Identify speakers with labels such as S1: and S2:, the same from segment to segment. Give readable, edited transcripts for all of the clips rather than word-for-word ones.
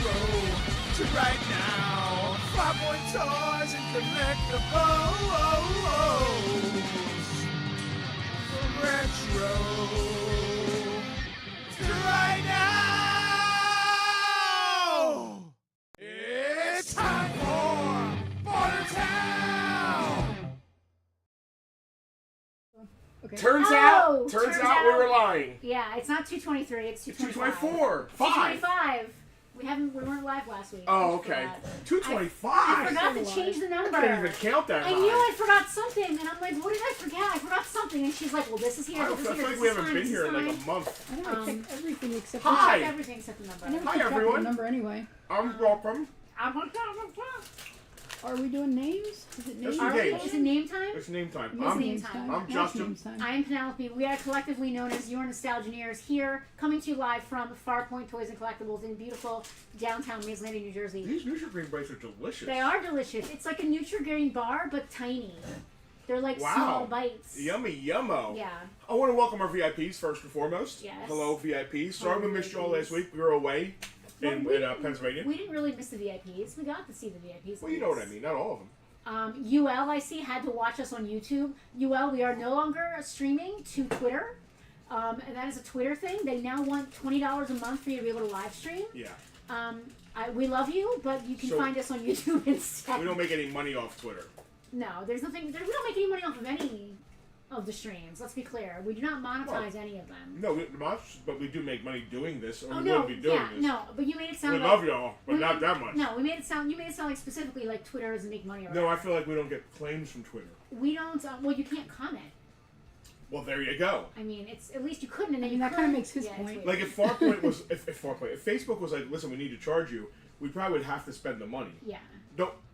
S1: retro to right now. Farpoint toys and collectibles. Retro to right now. It's time for Bartertown.
S2: Okay.
S3: Turns out we were lying.
S2: Yeah, it's not 223, it's 225.
S3: 224.
S2: 225. We weren't live last week.
S3: Oh, okay. 225.
S2: I forgot to change the number.
S3: I can't even count that
S2: I
S3: high.
S2: knew I forgot something, and I'm like, what did I forget? I forgot something, and she's like, well, this is here.
S3: I feel like we haven't been here in like a month.
S2: I
S3: know,
S2: I checked
S4: everything except
S3: Hi.
S2: everything except the number.
S4: I never
S3: Hi,
S4: keep track of
S3: everyone.
S4: the number anyway.
S3: I'm welcome.
S4: Are we doing names? Is it names?
S3: Yes,
S2: Is it name time?
S3: It's name time.
S2: It's name time.
S3: I'm Justin.
S2: I am Penelope. We are collectively known as your Nostalgineers here, coming to you live from Farpoint Toys and Collectibles in beautiful downtown Maysland, New Jersey.
S3: These Nutri-Green bites are delicious.
S2: They are delicious. It's like a Nutri-Green bar, but tiny. They're like small bites.
S3: Yummy yummo.
S2: Yeah.
S3: I want to welcome our VIPs first and foremost.
S2: Yes.
S3: Hello, VIPs. Sorry we missed you all last week. We were away in Pennsylvania.
S2: We didn't really miss the VIPs. We got to see the VIPs.
S3: Well, you know what I mean. Not all of them.
S2: UL, I see, had to watch us on YouTube. UL, we are no longer streaming to Twitter. And that is a Twitter thing. They now want $20 a month for you to be able to live stream.
S3: Yeah.
S2: We love you, but you can find us on YouTube instead.
S3: We don't make any money off Twitter.
S2: No, there's nothing. We don't make any money off of any of the streams. Let's be clear. We do not monetize any of them.
S3: No, but we do make money doing this, or we
S2: no,
S3: wouldn't be doing this.
S2: No, but you made it sound
S3: we
S2: like...
S3: love y'all, but not that much.
S2: No, you made it sound like specifically like Twitter doesn't make money.
S3: No, I feel like we don't get claims from Twitter.
S2: We don't... well, you can't comment.
S3: Well, there you go.
S2: I mean, it's at least you couldn't, and then
S4: that kind of makes his point.
S3: Like if Farpoint was... if Facebook was like, listen, we need to charge you, we probably would have to spend the money.
S2: Yeah.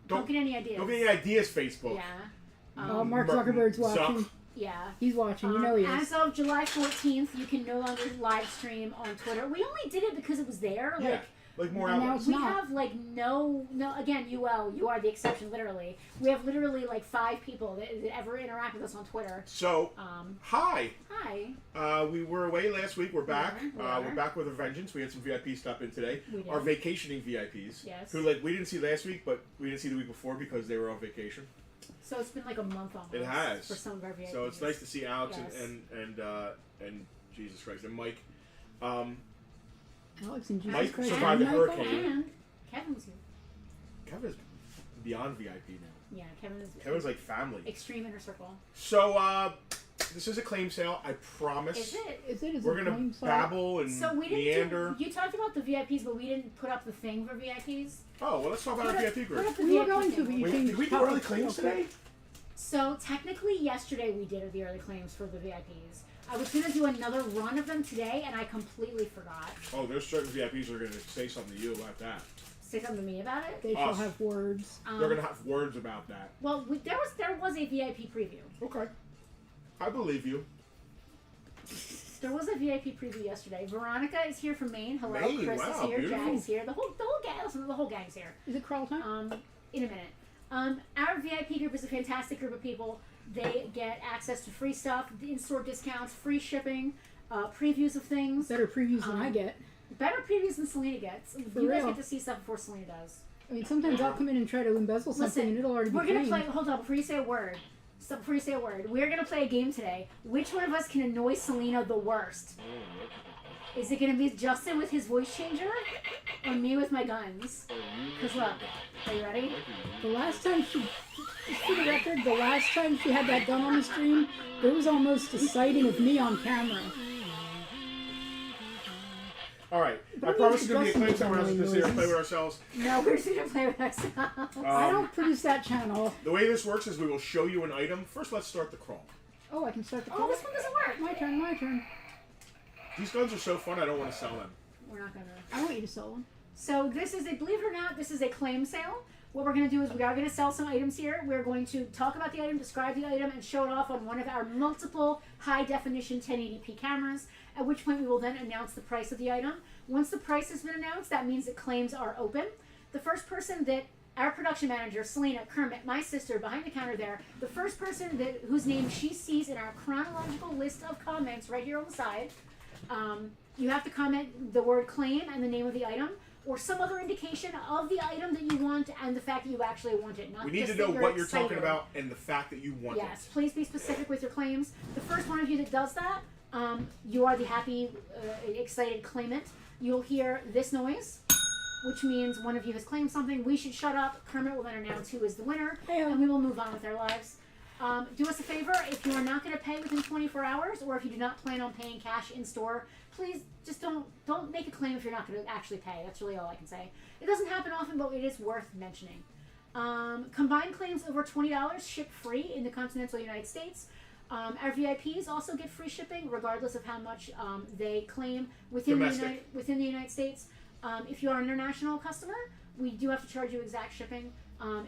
S3: Don't
S2: get any ideas.
S3: Don't get any ideas, Facebook.
S2: Yeah.
S4: Mark Zuckerberg's watching.
S2: Yeah.
S4: He's watching. You know he is.
S2: As of July 14th, you can no longer live stream on Twitter. We only did it because it was there.
S3: Like more outlets.
S2: We have like no, again, UL, you are the exception, literally. We have literally like 5 people that ever interact with us on Twitter.
S3: So, hi.
S2: Hi.
S3: We were away last week. We're back. We're back with a vengeance. We had some VIPs stop in today.
S2: We did.
S3: Our vacationing VIPs.
S2: Yes.
S3: Who we didn't see last week, but we didn't see the week before because they were on vacation.
S2: So it's been like a month almost.
S3: It has.
S2: For some of our VIPs.
S3: So it's nice to see Alex
S2: yes.
S3: and Jesus Christ and Mike.
S4: Alex and Jesus
S3: Mike
S4: Christ.
S3: survived the
S2: and
S3: hurricane.
S2: And Kevin was here.
S3: Kevin is beyond VIP now.
S2: Yeah,
S3: Kevin's like family.
S2: Extreme inner circle.
S3: So this is a claim sale. I promise.
S2: Is it?
S4: We're
S3: gonna babble and meander.
S2: You talked about the VIPs, but we didn't put up the thing for VIPs.
S3: Oh well, let's talk about our VIP group.
S4: We were going to, but you changed.
S3: Did we do early claims today?
S2: So technically, yesterday we did the early claims for the VIPs. I was going to do another run of them today, and I completely forgot.
S3: Oh, there's certain VIPs that are going to say something to you about that.
S2: Say something to me about it?
S4: They shall have words.
S3: They're going to have words about that.
S2: Well, there was a VIP preview.
S3: Okay. I believe you.
S2: There was a VIP preview yesterday. Veronica is here from Maine. Hello.
S3: Maine,
S2: Chris
S3: wow,
S2: is here.
S3: beautiful.
S2: Jack is here. The whole gang. Listen, the whole gang's here.
S4: Is it crawl time?
S2: In a minute. Our VIP group is a fantastic group of people. They get access to free stuff, in-store discounts, free shipping, previews of things.
S4: Better previews than I get.
S2: Better previews than Selena gets. You guys get to see stuff before Selena does.
S4: I mean, sometimes I'll come in and try to embezzle something, and it'll already be
S2: We're gonna
S4: framed.
S2: play. Hold on, before you say a word. We're gonna play a game today. Which one of us can annoy Selena the worst? Is it gonna be Justin with his voice changer, or me with my guns? Cause look, are you ready?
S4: The last time just for the record, the last time she had that done on the stream, there was almost a sighting of me on camera.
S3: All right. I promise it's going to be a claim time. We're not going to sit here and play with ourselves.
S2: No, we're just going to play with ourselves.
S4: I don't produce that channel.
S3: The way this works is we will show you an item. First, let's start the crawl.
S4: Oh, I can start the crawl?
S2: Oh, this one doesn't work.
S4: My turn.
S3: These guns are so fun, I don't want to sell them.
S2: We're not going to.
S4: I want you to sell them.
S2: So this is believe it or not, this is a claim sale. What we're going to do is we are going to sell some items here. We're going to talk about the item, describe the item, and show it off on one of our multiple high-definition 1080p cameras, at which point we will then announce the price of the item. Once the price has been announced, that means that claims are open. The first person that our production manager, Selena, Kermit, my sister, behind the counter there, the first person whose name she sees in our chronological list of comments right here on the side, you have to comment the word claim and the name of the item. or some other indication of the item that you want and the fact that you actually want it. Not
S3: We need
S2: just
S3: to know
S2: that you're
S3: what you're
S2: excited.
S3: talking about and the fact that you want
S2: Yes,
S3: it.
S2: please be specific with your claims. The first one of you that does that, you are the happy, excited claimant. You'll hear this noise, which means one of you has claimed something. We should shut up. Kermit will then announce who is the winner, and we will move on with our lives. Do us a favor, if you are not going to pay within 24 hours, or if you do not plan on paying cash in store, please just don't make a claim if you're not going to actually pay. That's really all I can say. It doesn't happen often, but it is worth mentioning. Combined claims over $20 ship free in the continental United States. Our VIPs also get free shipping, regardless of how much they claim within the United States. If you are an international customer, we do have to charge you exact shipping.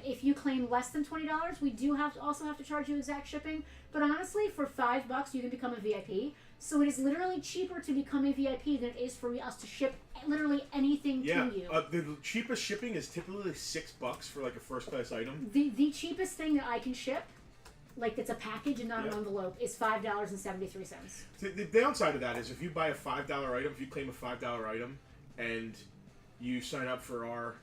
S2: If you claim less than $20, we do also have to charge you exact shipping. But honestly, for $5, you can become a VIP. So it is literally cheaper to become a VIP than it is for us to ship literally anything to you.
S3: The cheapest shipping is typically $6 for like a first class item.
S2: The cheapest thing that I can ship, like that's a package and not an envelope, is $5.73.
S3: The downside of that is if you buy a $5 item, if you claim a $5 item, and you sign up for our,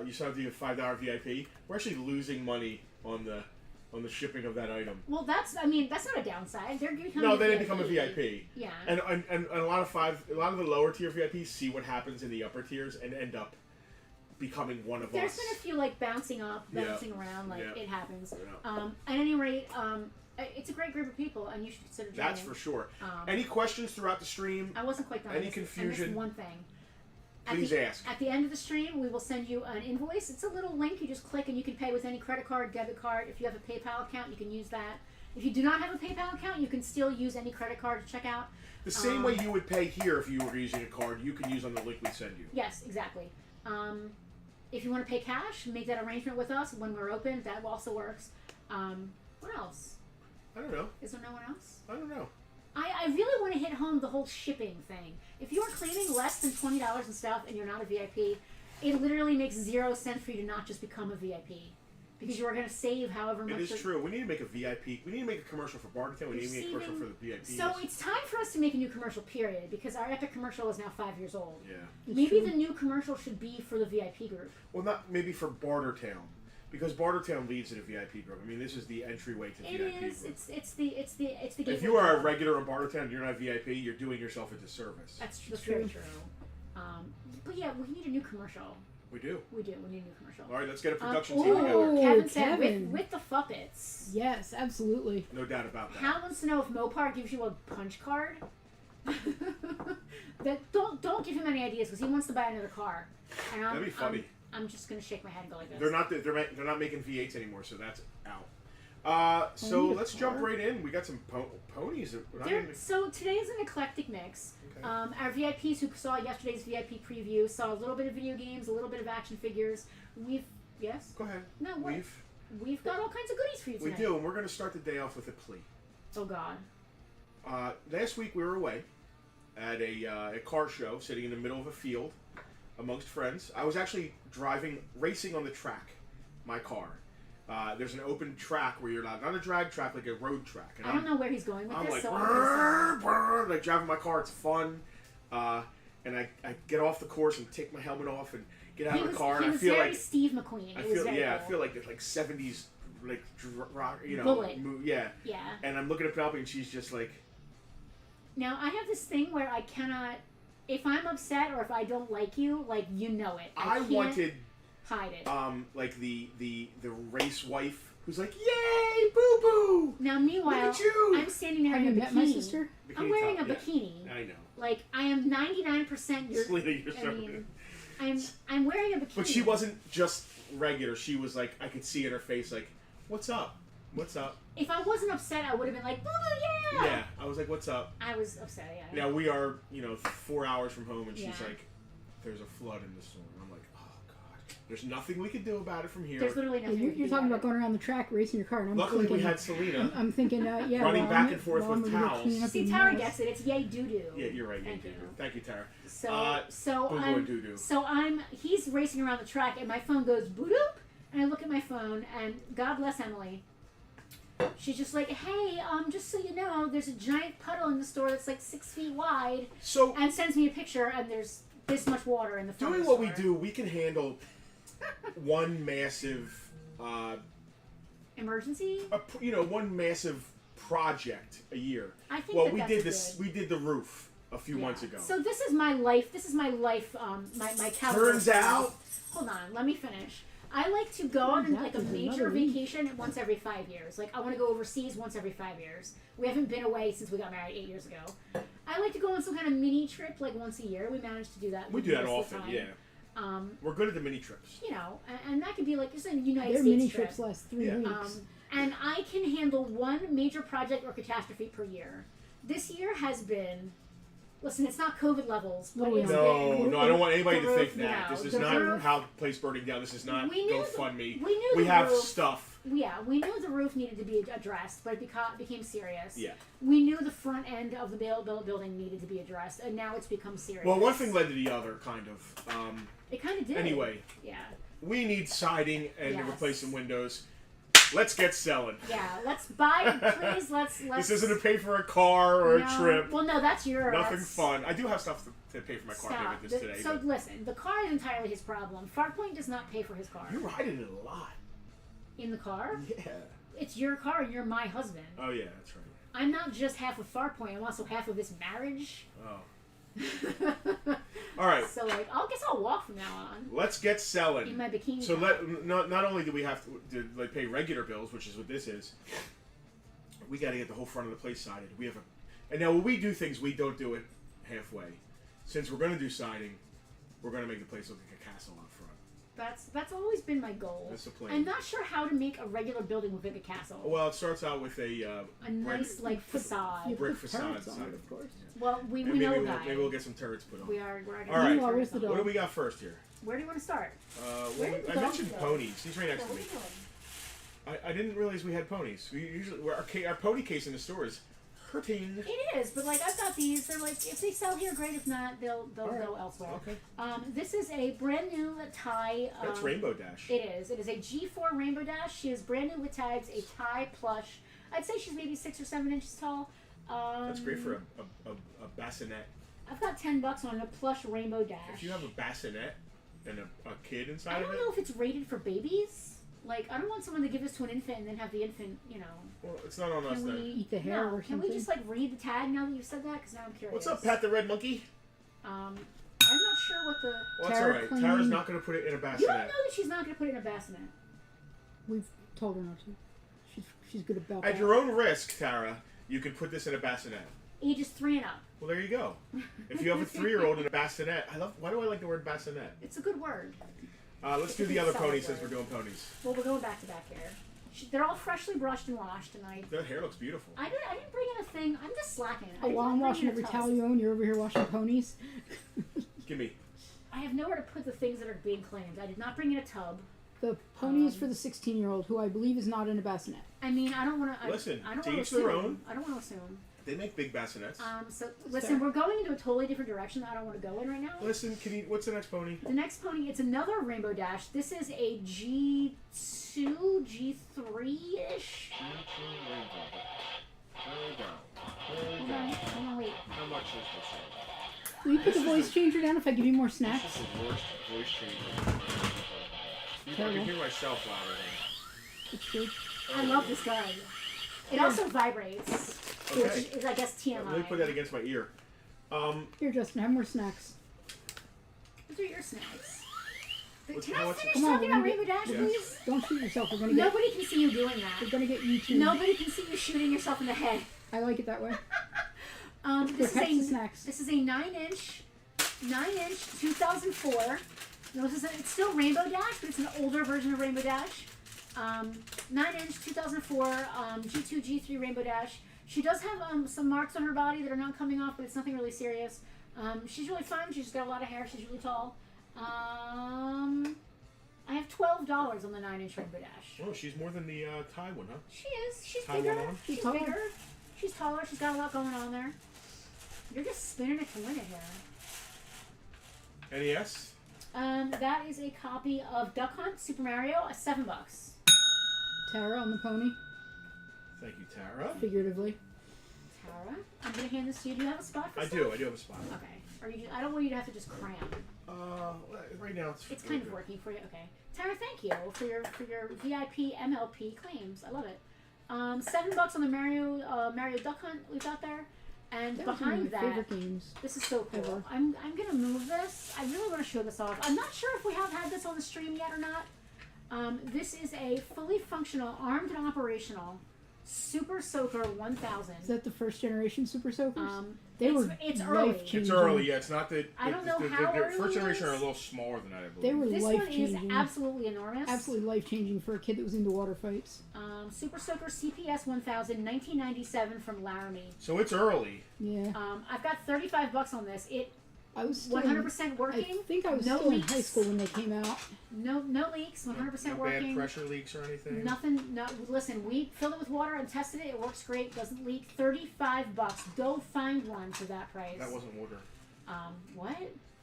S3: you sign up to the $5 VIP, we're actually losing money on the shipping of that item.
S2: Well, that's not a downside. They
S3: didn't become a VIP.
S2: Yeah.
S3: And a lot of the lower tier VIPs see what happens in the upper tiers and end up becoming one of
S2: There's
S3: us.
S2: been a few like bouncing around, it happens.
S3: Yeah.
S2: At any rate, it's a great group of people, and you should consider joining.
S3: That's for sure. Any questions throughout the stream?
S2: I wasn't quite done.
S3: Any confusion?
S2: I missed one thing.
S3: Please ask.
S2: At the end of the stream, we will send you an invoice. It's a little link. You just click and you can pay with any credit card, debit card. If you have a PayPal account, you can use that. If you do not have a PayPal account, you can still use any credit card to check out.
S3: The same way you would pay here if you were using a card, you can use on the link we send you.
S2: Yes, exactly. If you want to pay cash, make that arrangement with us when we're open. That also works. What else?
S3: I don't know.
S2: Is there no one else?
S3: I don't know.
S2: I really want to hit home the whole shipping thing. If you are claiming less than $20 and stuff and you're not a VIP, it literally makes 0 sense for you to not just become a VIP. Because you are going to save however much.
S3: It is true. We need to make a VIP. We need to make a commercial for Bartertown. We need to make a commercial for the VIPs.
S2: So it's time for us to make a new commercial, period. Because our epic commercial is now 5 years old.
S3: Yeah.
S2: Maybe the new commercial should be for the VIP group.
S3: Well, not maybe for Bartertown. Because Bartertown leads to the VIP group. I mean, this is the entryway to the VIP group.
S2: It's the gateway.
S3: If you are a regular in Bartertown and you're not VIP, you're doing yourself a disservice.
S2: That's very true. But yeah, we need a new commercial.
S3: We do.
S2: We need a new commercial.
S3: All right, let's get a production team together.
S2: Kevin said
S4: Kevin.
S2: with the Fuppets.
S4: Yes, absolutely.
S3: No doubt about that.
S2: Hal wants to know if Mopar gives you a punch card. Don't give him any ideas because he wants to buy another car. And
S3: That'd be funny.
S2: I'm just gonna shake my head and go like this.
S3: They're not making V8s anymore, so that's out. So let's jump right in. We got some ponies.
S2: So today's an eclectic mix.
S3: Okay.
S2: Our VIPs who saw yesterday's VIP preview saw a little bit of video games, a little bit of action figures. Yes.
S3: Go ahead.
S2: No, what? We've got all kinds of goodies for you tonight.
S3: We do, and we're going to start the day off with a plea.
S2: Oh God.
S3: Last week we were away at a car show, sitting in the middle of a field amongst friends. I was actually racing on the track, my car. There's an open track where you're not a drag track, like a road track. And
S2: I don't know where he's going with
S3: I'm
S2: this.
S3: like,
S2: So
S3: like driving my car, it's fun. And I get off the course and take my helmet off and get out of the car. And I feel like
S2: Steve McQueen.
S3: I feel like it's like 70s, like rock,
S2: Bullet.
S3: Yeah.
S2: Yeah.
S3: And I'm looking at Penelope, and she's just like.
S2: Now I have this thing where I cannot. If I'm upset or if I don't like you, like you know it. I can't
S3: wanted
S2: hide it.
S3: Like the race wife who's like, yay, boo boo.
S2: Now meanwhile,
S3: look at you.
S2: I'm standing there
S4: Have
S2: in
S4: you
S2: a
S4: met
S2: bikini.
S4: my sister?
S2: I'm wearing a
S3: top,
S2: bikini.
S3: Yeah. I know.
S2: Like I am 99%. I'm wearing a bikini.
S3: But she wasn't just regular. She was like, I could see in her face, like, what's up? What's up?
S2: If I wasn't upset, I would have been like, boo boo, yeah.
S3: Yeah. I was like, what's up?
S2: I was upset. Yeah.
S3: Now we are, 4 hours from home, and she's
S2: Yeah.
S3: like, there's a flood in the storm. I'm like, oh god. There's nothing we can do about it from here.
S2: There's literally nothing.
S4: You're talking about going around the track racing your car, and I'm
S3: Luckily,
S4: thinking,
S3: we had Selena.
S4: I'm thinking, yeah,
S3: running
S4: well,
S3: back
S4: I'm-
S3: and forth
S4: well, I'm
S3: with
S4: gonna go
S3: towels.
S4: clean up
S2: See,
S4: the
S2: Tara
S4: mess.
S2: gets it. It's yay doo doo.
S3: Yeah, you're right.
S2: Thank you.
S3: Thank you, Tara.
S2: So
S3: boo-boo
S2: I'm
S3: and doo-doo.
S2: he's racing around the track and my phone goes boot up and I look at my phone and God bless Emily. She's just like, hey, just so you know, there's a giant puddle in the store that's like 6 feet wide.
S3: So
S2: And sends me a picture and there's this much water in the front
S3: Doing
S2: of the
S3: what we
S2: store.
S3: do, we can handle one massive,
S2: Emergency?
S3: one massive project a year.
S2: I think
S3: Well,
S2: that
S3: we
S2: that's
S3: did
S2: a
S3: this.
S2: good-
S3: We did the roof a few months ago.
S2: So this is my life. This is my life. My calendar.
S3: Turns out,
S2: Hold on. Let me finish. I like to go on
S4: Turns out
S2: like a
S4: there's
S2: major
S4: another week.
S2: vacation once every 5 years. Like I want to go overseas once every 5 years. We haven't been away since we got married 8 years ago. I like to go on some kind of mini trip like once a year. We managed to do that.
S3: we do that
S2: most of the
S3: often.
S2: time.
S3: Yeah, we're good at the mini trips.
S2: And that could be like just a United
S4: Their
S2: States
S4: mini
S2: trip.
S4: trips last 3
S3: Yeah.
S4: weeks.
S2: And I can handle one major project or catastrophe per year. This year has been, listen, it's not COVID levels, but
S4: No,
S2: it's
S3: No,
S2: been,
S3: no, I don't want anybody
S2: the
S3: to think
S2: roof,
S3: that.
S2: no,
S3: This is
S2: the
S3: not
S2: roof-
S3: how the place burning down. This is not
S2: We knew
S3: GoFundMe.
S2: we knew
S3: We
S2: the
S3: have
S2: roof,
S3: stuff.
S2: Yeah, we knew the roof needed to be addressed, but it became serious.
S3: Yeah.
S2: We knew the front end of the building needed to be addressed, and now it's become serious.
S3: Well, one thing led to the other, kind of.
S2: It kind of did.
S3: Anyway,
S2: Yeah.
S3: we need siding and to
S2: Yes.
S3: replace some windows. Let's get selling.
S2: Yeah. Let's buy. Please. Let's.
S3: This isn't to pay for a car or
S2: No.
S3: a trip.
S2: Well, no, that's your.
S3: Nothing
S2: that's-
S3: fun. I do have stuff to pay for my car
S2: Stop.
S3: payment this today.
S2: So
S3: but
S2: listen, the car is entirely his problem. Farpoint does not pay for his car.
S3: you ride in it a lot.
S2: In the car?
S3: Yeah.
S2: It's your car and you're my husband.
S3: Oh yeah, that's right.
S2: I'm not just half of Farpoint, I'm also half of this marriage.
S3: Oh. All right.
S2: So I guess I'll walk from now on.
S3: Let's get selling.
S2: In my bikini.
S3: So
S2: top.
S3: not only do we have to like pay regular bills, which is what this is, we got to get the whole front of the place sided. We have and now when we do things, we don't do it halfway. Since we're going to do siding, we're going to make the place look like a castle out front.
S2: That's always been my goal.
S3: That's the plan.
S2: I'm not sure how to make a regular building look like a castle.
S3: Well, it starts out with a
S2: Nice facade.
S4: You
S3: brick
S4: put
S3: facade
S4: turrets on
S3: inside.
S4: it, of course.
S2: Well, we
S3: And
S2: know a
S3: maybe
S2: guy.
S3: we'll get some turrets put on.
S2: We're
S3: All right.
S4: Meanwhile, where's the
S3: What
S4: dog?
S3: do we got first here?
S2: Where do you want to start?
S3: Well,
S2: did the
S3: I
S2: dog
S3: mentioned
S2: go?
S3: ponies. He's right next
S2: What
S3: to
S2: are
S3: me.
S2: we doing?
S3: I didn't realize we had ponies. We usually our pony case in the store is hurting.
S2: It is, but I've got these. They're if they sell here, great. If not, they'll
S3: right.
S2: go elsewhere.
S3: Okay.
S2: This is a brand new tie.
S3: That's Rainbow Dash.
S2: It is. It is a G4 Rainbow Dash. She is brand new with tags. A tie plush. I'd say she's maybe 6 or 7 inches tall.
S3: That's great for a bassinet.
S2: I've got $10 on a plush Rainbow Dash.
S3: If you have a bassinet and a kid
S2: I
S3: inside of
S2: don't
S3: it,
S2: know if it's rated for babies. I don't want someone to give this to an infant and then have the infant,
S3: well, it's not on us
S2: Can
S3: then.
S2: we
S4: Eat the hair or
S2: Can we
S4: something.
S2: just read the tag now that you said that? Because now I'm curious.
S3: What's up, Pat the Red Monkey?
S2: I'm not sure what the.
S3: Well, that's
S4: Tara
S3: all right.
S4: clean.
S3: Tara's not going to put it in a
S2: You don't
S3: bassinet.
S2: know that she's not going to put it in a bassinet.
S4: We've told her not to. She's good about
S3: At
S4: that.
S3: your own risk, Tara, you can put this in a bassinet.
S2: Ages 3 and up.
S3: Well, there you go. If you have a 3-year-old in a bassinet, why do I like the word bassinet?
S2: It's a good word.
S3: Let's do the other ponies since we're doing ponies.
S2: Well, we're going back to back here. They're all freshly brushed and washed, and
S3: Their hair looks beautiful.
S2: I didn't bring in a thing. I'm just slacking.
S4: Oh, while I'm washing
S2: every
S4: every towel you own, you're over here washing ponies.
S3: Give me.
S2: I have nowhere to put the things that are being claimed. I did not bring in a tub.
S4: The pony is for the 16-year-old, who I believe is not in a bassinet.
S2: I mean, I don't want to.
S3: Listen,
S2: I don't
S3: to
S2: want
S3: each
S2: to
S3: their
S2: assume.
S3: own.
S2: I don't want to assume.
S3: They make big bassinets.
S2: So listen, we're going into a totally different direction that I don't want to go in right now.
S3: Listen, what's the next pony?
S2: The next pony, it's another Rainbow Dash. This is a G2, G3-ish. Hold on, wait.
S3: How much is this?
S4: Will you put the voice changer down if I give you more
S3: This
S4: snacks?
S3: is the worst voice changer. I can hear myself louder
S4: It's good.
S2: I love this gun. It also vibrates,
S3: Okay.
S2: which is, I guess, TMI.
S3: Let me put that against my ear.
S4: Here, Justin, have more snacks.
S2: Those are your snacks. Can
S3: how
S2: I
S3: much-
S2: finish
S4: Come on,
S2: talking
S4: we're
S2: about
S4: gonna
S2: Rainbow Dash,
S3: Yeah.
S2: please?
S4: Don't shoot yourself. We're gonna get.
S2: Nobody can see you doing
S4: We're
S2: that.
S4: gonna get YouTube.
S2: Nobody can see you shooting yourself in the head.
S4: I like it that way.
S2: This
S4: catch the
S2: is a
S4: snacks.
S2: this is a 9-inch 2004. No, it's still Rainbow Dash, but it's an older version of Rainbow Dash. 9-inch 2004 G2 G3 Rainbow Dash. She does have some marks on her body that are not coming off, but it's nothing really serious. She's really fun. She's got a lot of hair. She's really tall. I have $12 on the 9-inch Rainbow Dash.
S3: Oh, she's more than the Thai one, huh?
S2: She is. She's
S3: Tie one
S2: bigger.
S3: on?
S2: She's
S4: taller.
S2: bigger. She's taller. She's got a lot going on there. You're just spinning it to win it here.
S3: NES?
S2: That is a copy of Duck Hunt Super Mario, $7.
S4: Tara on the pony,
S3: Thank you, Tara.
S4: figuratively.
S2: Tara, I'm gonna hand this to you. Do you have a spot for
S3: I
S2: stuff?
S3: do have a spot.
S2: Okay. Or I don't want you to have to just cram.
S3: Right now
S2: It's kind of working for you. Okay, Tara, thank you for your VIP MLP claims. I love it. $7 on the Mario Duck Hunt we've got there, and
S4: That was one of
S2: behind
S4: my
S2: that,
S4: favorite games.
S2: this is so cool.
S4: Ever.
S2: I'm gonna move this. I really want to show this off. I'm not sure if we have had this on the stream yet or not. This is a fully functional, armed and operational Super Soaker 1000.
S4: Is that the first generation Super Soakers?
S2: It's early.
S4: life-changing.
S3: It's early, yeah. It's not the.
S2: I don't know
S3: the
S2: how early
S3: first
S2: it
S3: generation
S2: is.
S3: are a little smaller than that, I believe.
S4: They were
S2: This one is
S4: life-changing.
S2: absolutely enormous.
S4: Absolutely life-changing for a kid that was into water fights.
S2: Super Soaker CPS 1000, 1997 from Laramie.
S3: So it's early.
S4: Yeah.
S2: I've got $35 on this. It
S4: I was still
S2: 100% working.
S4: I think I was
S2: no
S4: still
S2: leaks.
S4: in high school when they came out.
S2: No leaks. 100%
S3: No
S2: working.
S3: bad pressure leaks or anything.
S2: Nothing. No. Listen, we filled it with water and tested it. It works great. Doesn't leak. $35. Go find one for that price.
S3: That wasn't water.
S2: What?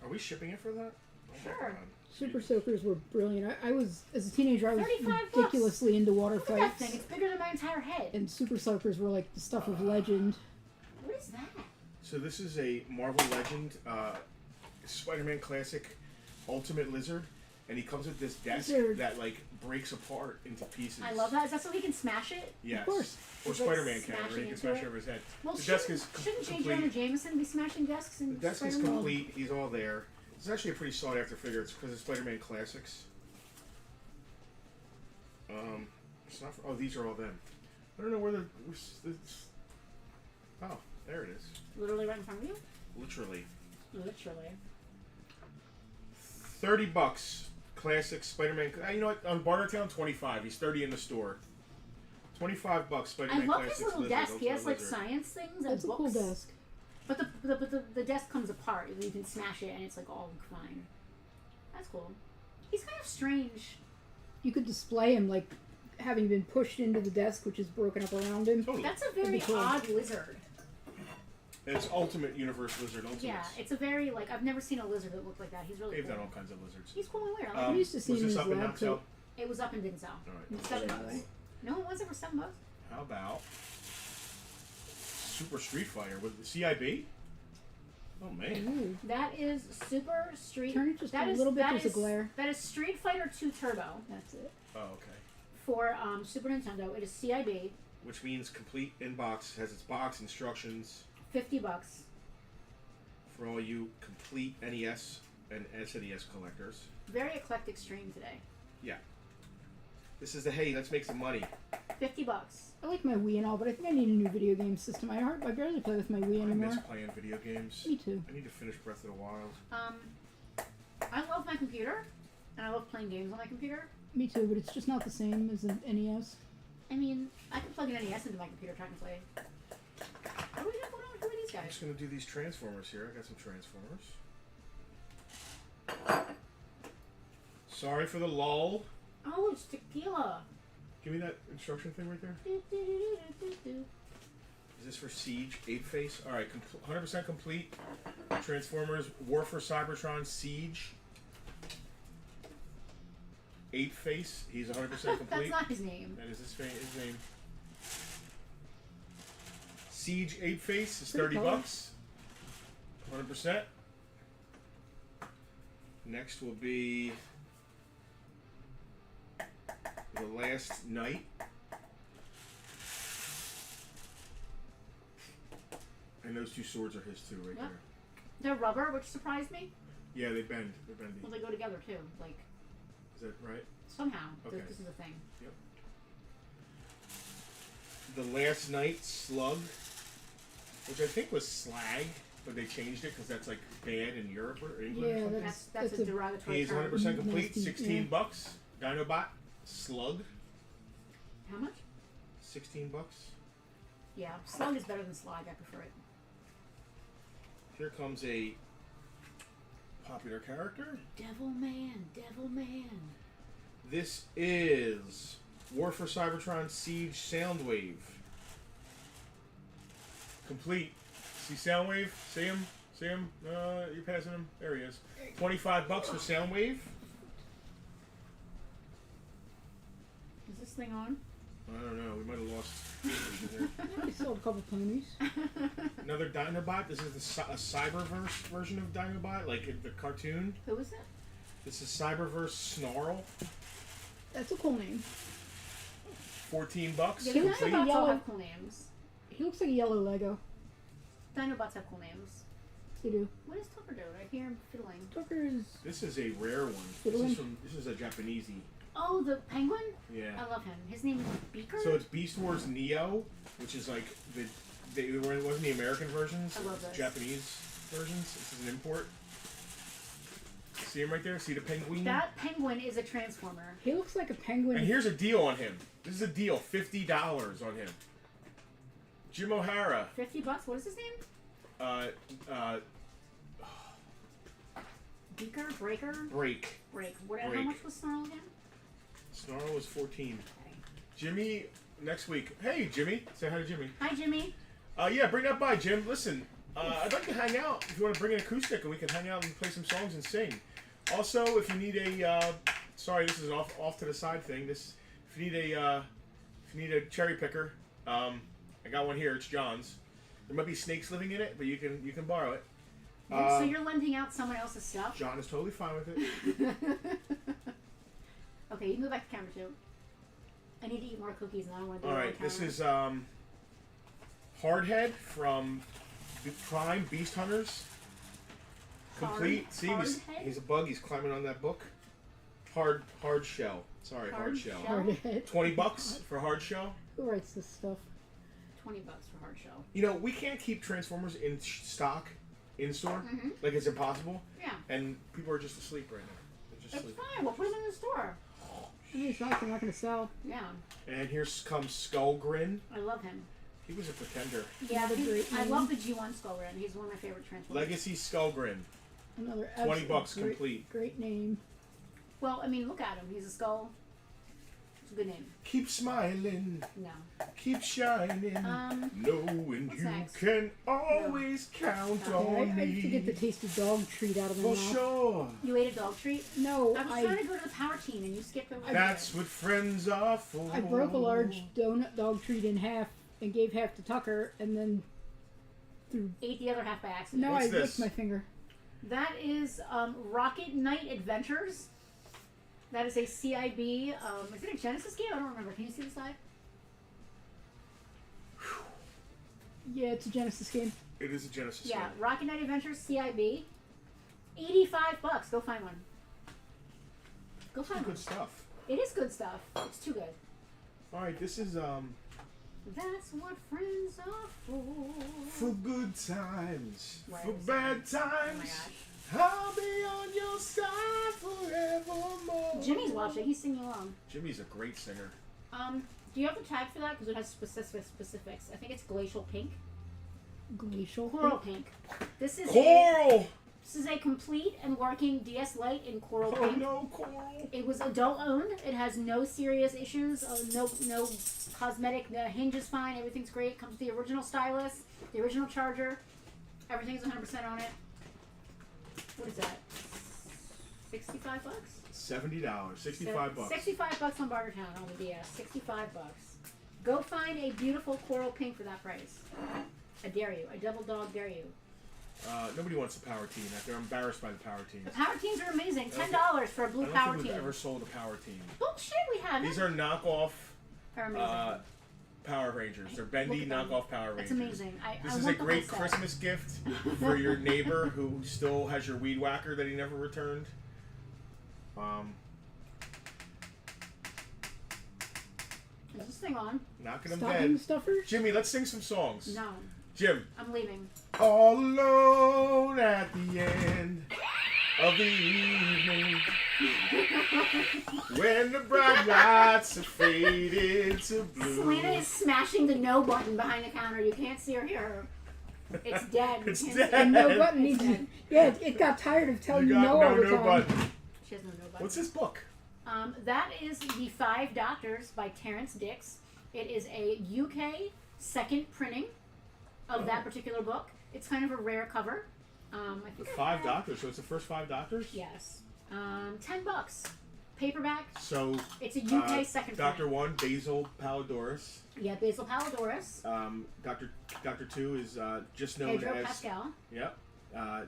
S3: Are we shipping it for that? Oh my
S2: Sure.
S3: God.
S4: Super Soakers were brilliant. I was, as a teenager, I was
S2: $35.
S4: ridiculously into water
S2: Look at that
S4: fights.
S2: thing. It's bigger than my entire head.
S4: And Super Soakers were like the stuff of legend.
S2: What is that?
S3: So this is a Marvel Legend Spider-Man Classic Ultimate Lizard, and he comes with this desk
S4: Lizard.
S3: that like breaks apart into pieces.
S2: I love that. Is that so he can smash it?
S3: Yes.
S4: Of course.
S3: Or
S2: It's like
S3: Spider-Man can,
S2: smashing
S3: where he can
S2: into
S3: smash
S2: it.
S3: it over his head.
S2: Well,
S3: The desk is
S2: shouldn't J.
S3: complete.
S2: Jonah Jameson be smashing desks in
S3: The desk is
S2: Spider-Man?
S3: complete. He's all there. It's actually a pretty sought after figure. It's because of Spider-Man Classics. It's not. Oh, these are all them. I don't know where oh, there it is.
S2: Literally right in front of you?
S3: Literally.
S2: Literally.
S3: $30. Classic Spider-Man. You know what? On Bartertown, 25. He's 30 in the store. $25. Spider-Man
S2: I love
S3: Classics
S2: his little
S3: Lizard,
S2: desk. He has
S3: Ultimate
S2: like
S3: Lizard.
S2: science things and
S4: That's a
S2: books.
S4: cool desk.
S2: But the desk comes apart. You can smash it and it's like all fine. That's cool. He's kind of strange.
S4: You could display him like having been pushed into the desk, which is broken up around him.
S3: Totally.
S2: That's a
S4: That'd
S2: very
S4: be cool.
S2: odd lizard.
S3: It's Ultimate Universe Lizard. Ultimates.
S2: Yeah, it's a very like I've never seen a lizard that looked like that. He's really
S3: They've
S2: cool.
S3: done all kinds of lizards.
S2: He's cool and weird. I like
S4: We used to see
S3: was
S4: him in
S3: this
S4: his
S3: up and
S4: lab
S3: down sale?
S4: coat.
S2: it. It was up and didn't sell.
S3: All right.
S2: $7. No, it wasn't for $7.
S3: How about Super Street Fighter with the CIB? Oh man.
S4: Ooh.
S2: That is Super Street.
S4: Turn it just
S2: that
S4: a
S2: is-
S4: little bit,
S2: that
S4: there's a
S2: is-
S4: glare.
S2: That is Street Fighter 2 Turbo
S4: That's it.
S3: Oh, okay.
S2: for Super Nintendo. It is CIB.
S3: Which means complete inbox, has its box instructions
S2: $50.
S3: for all you complete NES and SNES collectors.
S2: Very eclectic stream today.
S3: Yeah. This is the hey, let's make some money.
S2: $50.
S4: I like my Wii and all, but I think I need a new video game system. I barely play with my Wii
S3: I
S4: anymore.
S3: miss playing video games.
S4: Me too.
S3: I need to finish Breath of the Wild.
S2: I love my computer, and I love playing games on my computer.
S4: Me too, but it's just not the same as an NES.
S2: I mean, I can plug an NES into my computer technically. What do we got going on? Who are these
S3: I'm
S2: guys?
S3: just gonna do these Transformers here. I got some Transformers. Sorry for the lull.
S2: Oh, it's tequila.
S3: Give me that instruction thing right there. Is this for Siege? Ape Face? Alright, 100% complete. Transformers, War for Cybertron, Siege. Ape Face, he's 100% complete.
S2: That's not his name.
S3: That is his name. Siege Ape Face is
S4: Pretty
S3: $30.
S4: cool.
S3: 100%. Next will be The Last Night. And those two swords are his too, right
S2: Yep. They're rubber, which surprised me.
S3: there. Yeah, they bend. They're bendy.
S2: Well, they go together too. Like
S3: Is that right?
S2: somehow,
S3: Okay.
S2: this is a thing.
S3: The Last Night Slug, which I think was slag, but they changed it because that's like bad in Europe or England or
S4: Yeah,
S3: something.
S2: That's a derogatory
S3: He's
S2: term.
S3: 100% complete,
S4: Nasty,
S3: 16 bucks. Dinobot Slug,
S2: How much?
S3: 16 bucks.
S2: Yeah, slug is better than slug. I prefer it.
S3: Here comes a popular character.
S2: Devil Man, Devil Man.
S3: This is War for Cybertron Siege Soundwave. Complete. See Soundwave? See him? See him? You're passing him? There he is. 25 bucks for Soundwave.
S2: Is this thing on?
S3: I don't know. We might have lost.
S4: I sold a couple ponies.
S3: Another Dinobot. This is a Cyberverse version of Dinobot, like in the cartoon.
S2: Who is it?
S3: This is Cyberverse Snarl.
S4: That's a cool name.
S3: $14.
S2: Yeah,
S4: He looks like a
S2: Dinobots all
S4: yellow-
S2: have cool names.
S4: He looks like a yellow Lego.
S2: Dinobots have cool names.
S4: They do.
S2: What is Tucker doing? I hear him fiddling.
S4: Tucker is.
S3: This is a rare one.
S4: Fiddling.
S3: This is a Japanesey.
S2: Oh, the penguin?
S3: Yeah.
S2: I love him. His name is Beaker?
S3: So it's Beast Wars Neo, which is like it wasn't the American versions.
S2: I love
S3: It's
S2: this.
S3: Japanese versions. This is an import. See him right there? See the penguin?
S2: That penguin is a transformer.
S4: He looks like a penguin.
S3: And here's a deal on him. This is a deal. $50 on him. Jim O'Hara.
S2: $50? What is his name? Beaker? Breaker?
S3: Break.
S2: Break. How
S3: Break.
S2: much was Snarl again?
S3: Snarl was 14.
S2: Okay.
S3: Jimmy next week. Hey Jimmy. Say hi to Jimmy.
S2: Hi, Jimmy.
S3: Yeah, bring that by, Jim. Listen, I'd like to hang out. If you want to bring an acoustic and we can hang out and play some songs and sing. Also, if you need a, sorry, this is an off to the side thing. If you need a cherry picker, I got one here. It's John's. There might be snakes living in it, but you can borrow it.
S2: So you're lending out someone else's stuff?
S3: John is totally fine with it.
S2: Okay, you can go back to camera 2. I need to eat more cookies and I don't want to do
S3: All
S2: it on
S3: right, this
S2: camera.
S3: is Hardhead from Prime Beast Hunters. Complete. See,
S2: Hardhead?
S3: he's a bug. He's climbing on that book. Hard shell. Sorry, hard shell.
S4: Hardhead.
S3: $20 for hard shell.
S4: Who writes this stuff?
S2: $20 for hard shell.
S3: You know, we can't keep Transformers in stock in store.
S2: Mm-hmm.
S3: Like it's impossible.
S2: Yeah.
S3: And people are just asleep right now. They're just
S2: It's
S3: asleep.
S2: fine. We'll put them in the store.
S4: I mean, it's not. They're not going to sell.
S2: Yeah.
S3: And here comes Skull Grin.
S2: I love him.
S3: He was a pretender.
S2: Yeah,
S4: Another great
S2: I
S4: name.
S2: love the G1 Skull Red. He's one of my favorite Transformers.
S3: Legacy Skull Grin.
S4: Another
S3: $20
S4: absolute
S3: complete.
S4: Great name.
S2: Well, I mean, look at him. He's a skull. It's a good name.
S3: Keep smiling.
S2: No.
S3: Keep shining. Knowing
S2: what's
S3: you
S2: next?
S3: can always count
S2: Okay,
S3: on
S4: I used to get the
S3: me.
S4: tasty dog treat out of my
S3: For
S4: mouth.
S3: sure.
S2: You ate a dog treat?
S4: No,
S2: I was trying to go to the power team and you skipped over
S3: That's
S2: it.
S3: what friends are for.
S4: I broke a large donut dog treat in half and gave half to Tucker, and then threw.
S2: Ate the other half by accident.
S4: No,
S3: What's
S4: I
S3: this?
S4: licked my finger.
S2: That is Rocket Knight Adventures. That is a CIB. Is it a Genesis game? I don't remember. Can you see the side?
S4: Yeah, it's a Genesis game.
S3: It is a Genesis
S2: Yeah,
S3: game.
S2: Rocket Knight Adventures CIB. $85. Go find one. Go
S3: Some
S2: find one.
S3: good stuff.
S2: It is good stuff. It's too good.
S3: All right, this is
S2: That's what friends are for.
S3: for good times,
S2: Where
S3: for
S2: is
S3: bad
S2: it? Oh my
S3: times.
S2: gosh.
S3: I'll be on your side forevermore.
S2: Jimmy's watching. He's singing along.
S3: Jimmy's a great singer.
S2: Do you have the tag for that? Because it has specifics. I think it's glacial pink.
S4: Glacial.
S2: Coral pink. This is
S3: Coral.
S2: This is a complete and working DS Lite in coral
S3: Oh
S2: pink.
S3: no, Coral.
S2: It was adult owned. It has no serious issues. No cosmetic. The hinge is fine. Everything's great. Comes with the original stylus, the original charger. Everything's 100% on it. What is that? $65?
S3: $70. $65.
S2: $65 on Bartertown on the DS. $65. Go find a beautiful coral pink for that price. I dare you. I double dog dare you.
S3: Nobody wants the Power Team. They're embarrassed by the Power Teams.
S2: The power teams are amazing. $10 for a blue
S3: I don't
S2: power
S3: think we've
S2: team.
S3: ever sold a Power Team.
S2: Bullshit, we haven't.
S3: These are knockoff
S2: They're amazing.
S3: Power Rangers. They're bendy
S2: Look at them.
S3: knockoff Power
S2: That's
S3: Rangers.
S2: amazing.
S3: This
S2: I
S3: is a
S2: want the
S3: great
S2: whole set.
S3: Christmas gift for your neighbor who still has your weed whacker that he never returned.
S2: Is this thing on?
S3: Knocking him
S4: Stocking
S3: dead.
S4: stuffers.
S3: Jimmy, let's sing some songs.
S2: No.
S3: Jim.
S2: I'm leaving.
S3: All alone at the end of the evening, when the bright lights are faded to blue.
S2: Selena is smashing the no button behind the counter. You can't see or hear her. It's dead. You
S3: It's
S2: can't
S3: dead.
S2: see it.
S4: And no button
S2: It's
S4: needs.
S2: dead.
S4: Yeah, it got tired of telling you
S3: got
S4: no all the time.
S3: button.
S2: She has no button.
S3: What's this book?
S2: That is The Five Doctors by Terrence Dix. It is a UK second printing of that particular book. It's kind of a rare cover. I
S3: The
S2: think I
S3: Five
S2: had-
S3: Doctors. So it's the first Five Doctors?
S2: Yes. $10. paperback.
S3: So
S2: It's a UK second
S3: Doctor
S2: print.
S3: 1, Basil Palladorus.
S2: Yeah, Basil Palladorus.
S3: Doctor 2 is just known
S2: Pedro
S3: as.
S2: Pascal.
S3: Yep.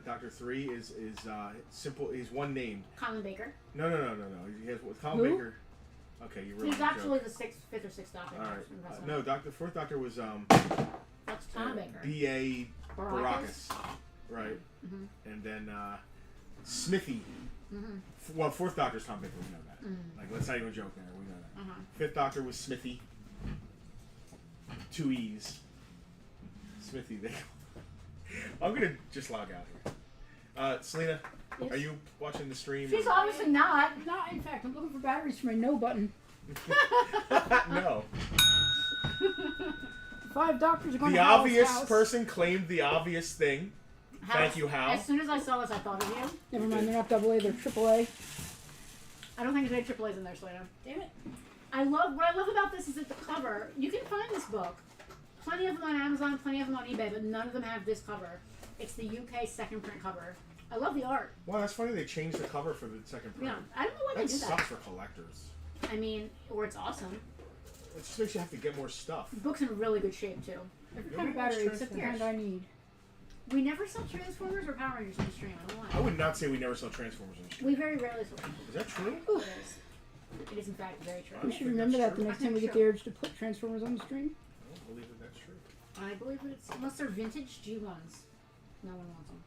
S3: Doctor 3 is simple. He's one named.
S2: Colin Baker.
S3: No. He has with Colin
S4: Who?
S3: Baker. Okay, you ruined
S2: He's
S3: the
S2: actually
S3: joke.
S2: the fifth or sixth Doctor.
S3: All right.
S2: That's what-
S3: No, the fourth Doctor was
S2: That's Tom Baker.
S3: B.A.
S2: Baracus.
S3: Baracus. Right.
S2: Mhm.
S3: And then Smithy.
S2: Mhm.
S3: Well, fourth Doctor's Tom Baker. We know that.
S2: Mhm.
S3: Like, let's not even joke there. We know that.
S2: Uh-huh.
S3: Fifth Doctor was Smithy. 2 E's. Smithy. I'm gonna just log out here. Selena,
S4: Yes.
S3: are you watching the stream?
S2: She's obviously not.
S4: Not, in fact, I'm looking for batteries for my no button.
S3: No.
S4: 5 doctors are going
S3: The
S4: to Hal's
S3: obvious
S4: house.
S3: person claimed the obvious thing. Thank you, Hal.
S2: As soon as I saw this, I thought of you.
S4: Never mind, they're not AA, they're AAA.
S2: I don't think there's any AAA's in there, Selena.
S4: Damn it.
S2: What I love about this is that the cover, you can find this book. Plenty of them on Amazon, plenty of them on eBay, but none of them have this cover. It's the UK second print cover. I love the art.
S3: Wow, that's funny. They changed the cover for the second print.
S2: Yeah, I don't know why they
S3: That
S2: do
S3: sucks
S2: that.
S3: for collectors.
S2: I mean, or it's awesome.
S3: It just makes you have to get more stuff.
S2: The book's in really good shape, too.
S4: Every
S3: Nobody
S4: kind of
S3: wants
S4: battery except the
S3: Transformers.
S4: kind I need.
S2: We never sell Transformers or Power Rangers on the stream. I don't know
S3: I
S2: why.
S3: would not say we never saw Transformers on the street.
S2: We very rarely sell them.
S3: Is that true?
S2: It is. It is, in fact, very true.
S4: We should remember that the next time we get the urge to put Transformers on the stream.
S3: I don't believe that that's true.
S2: I believe that it's, unless they're vintage G1s. No one wants them.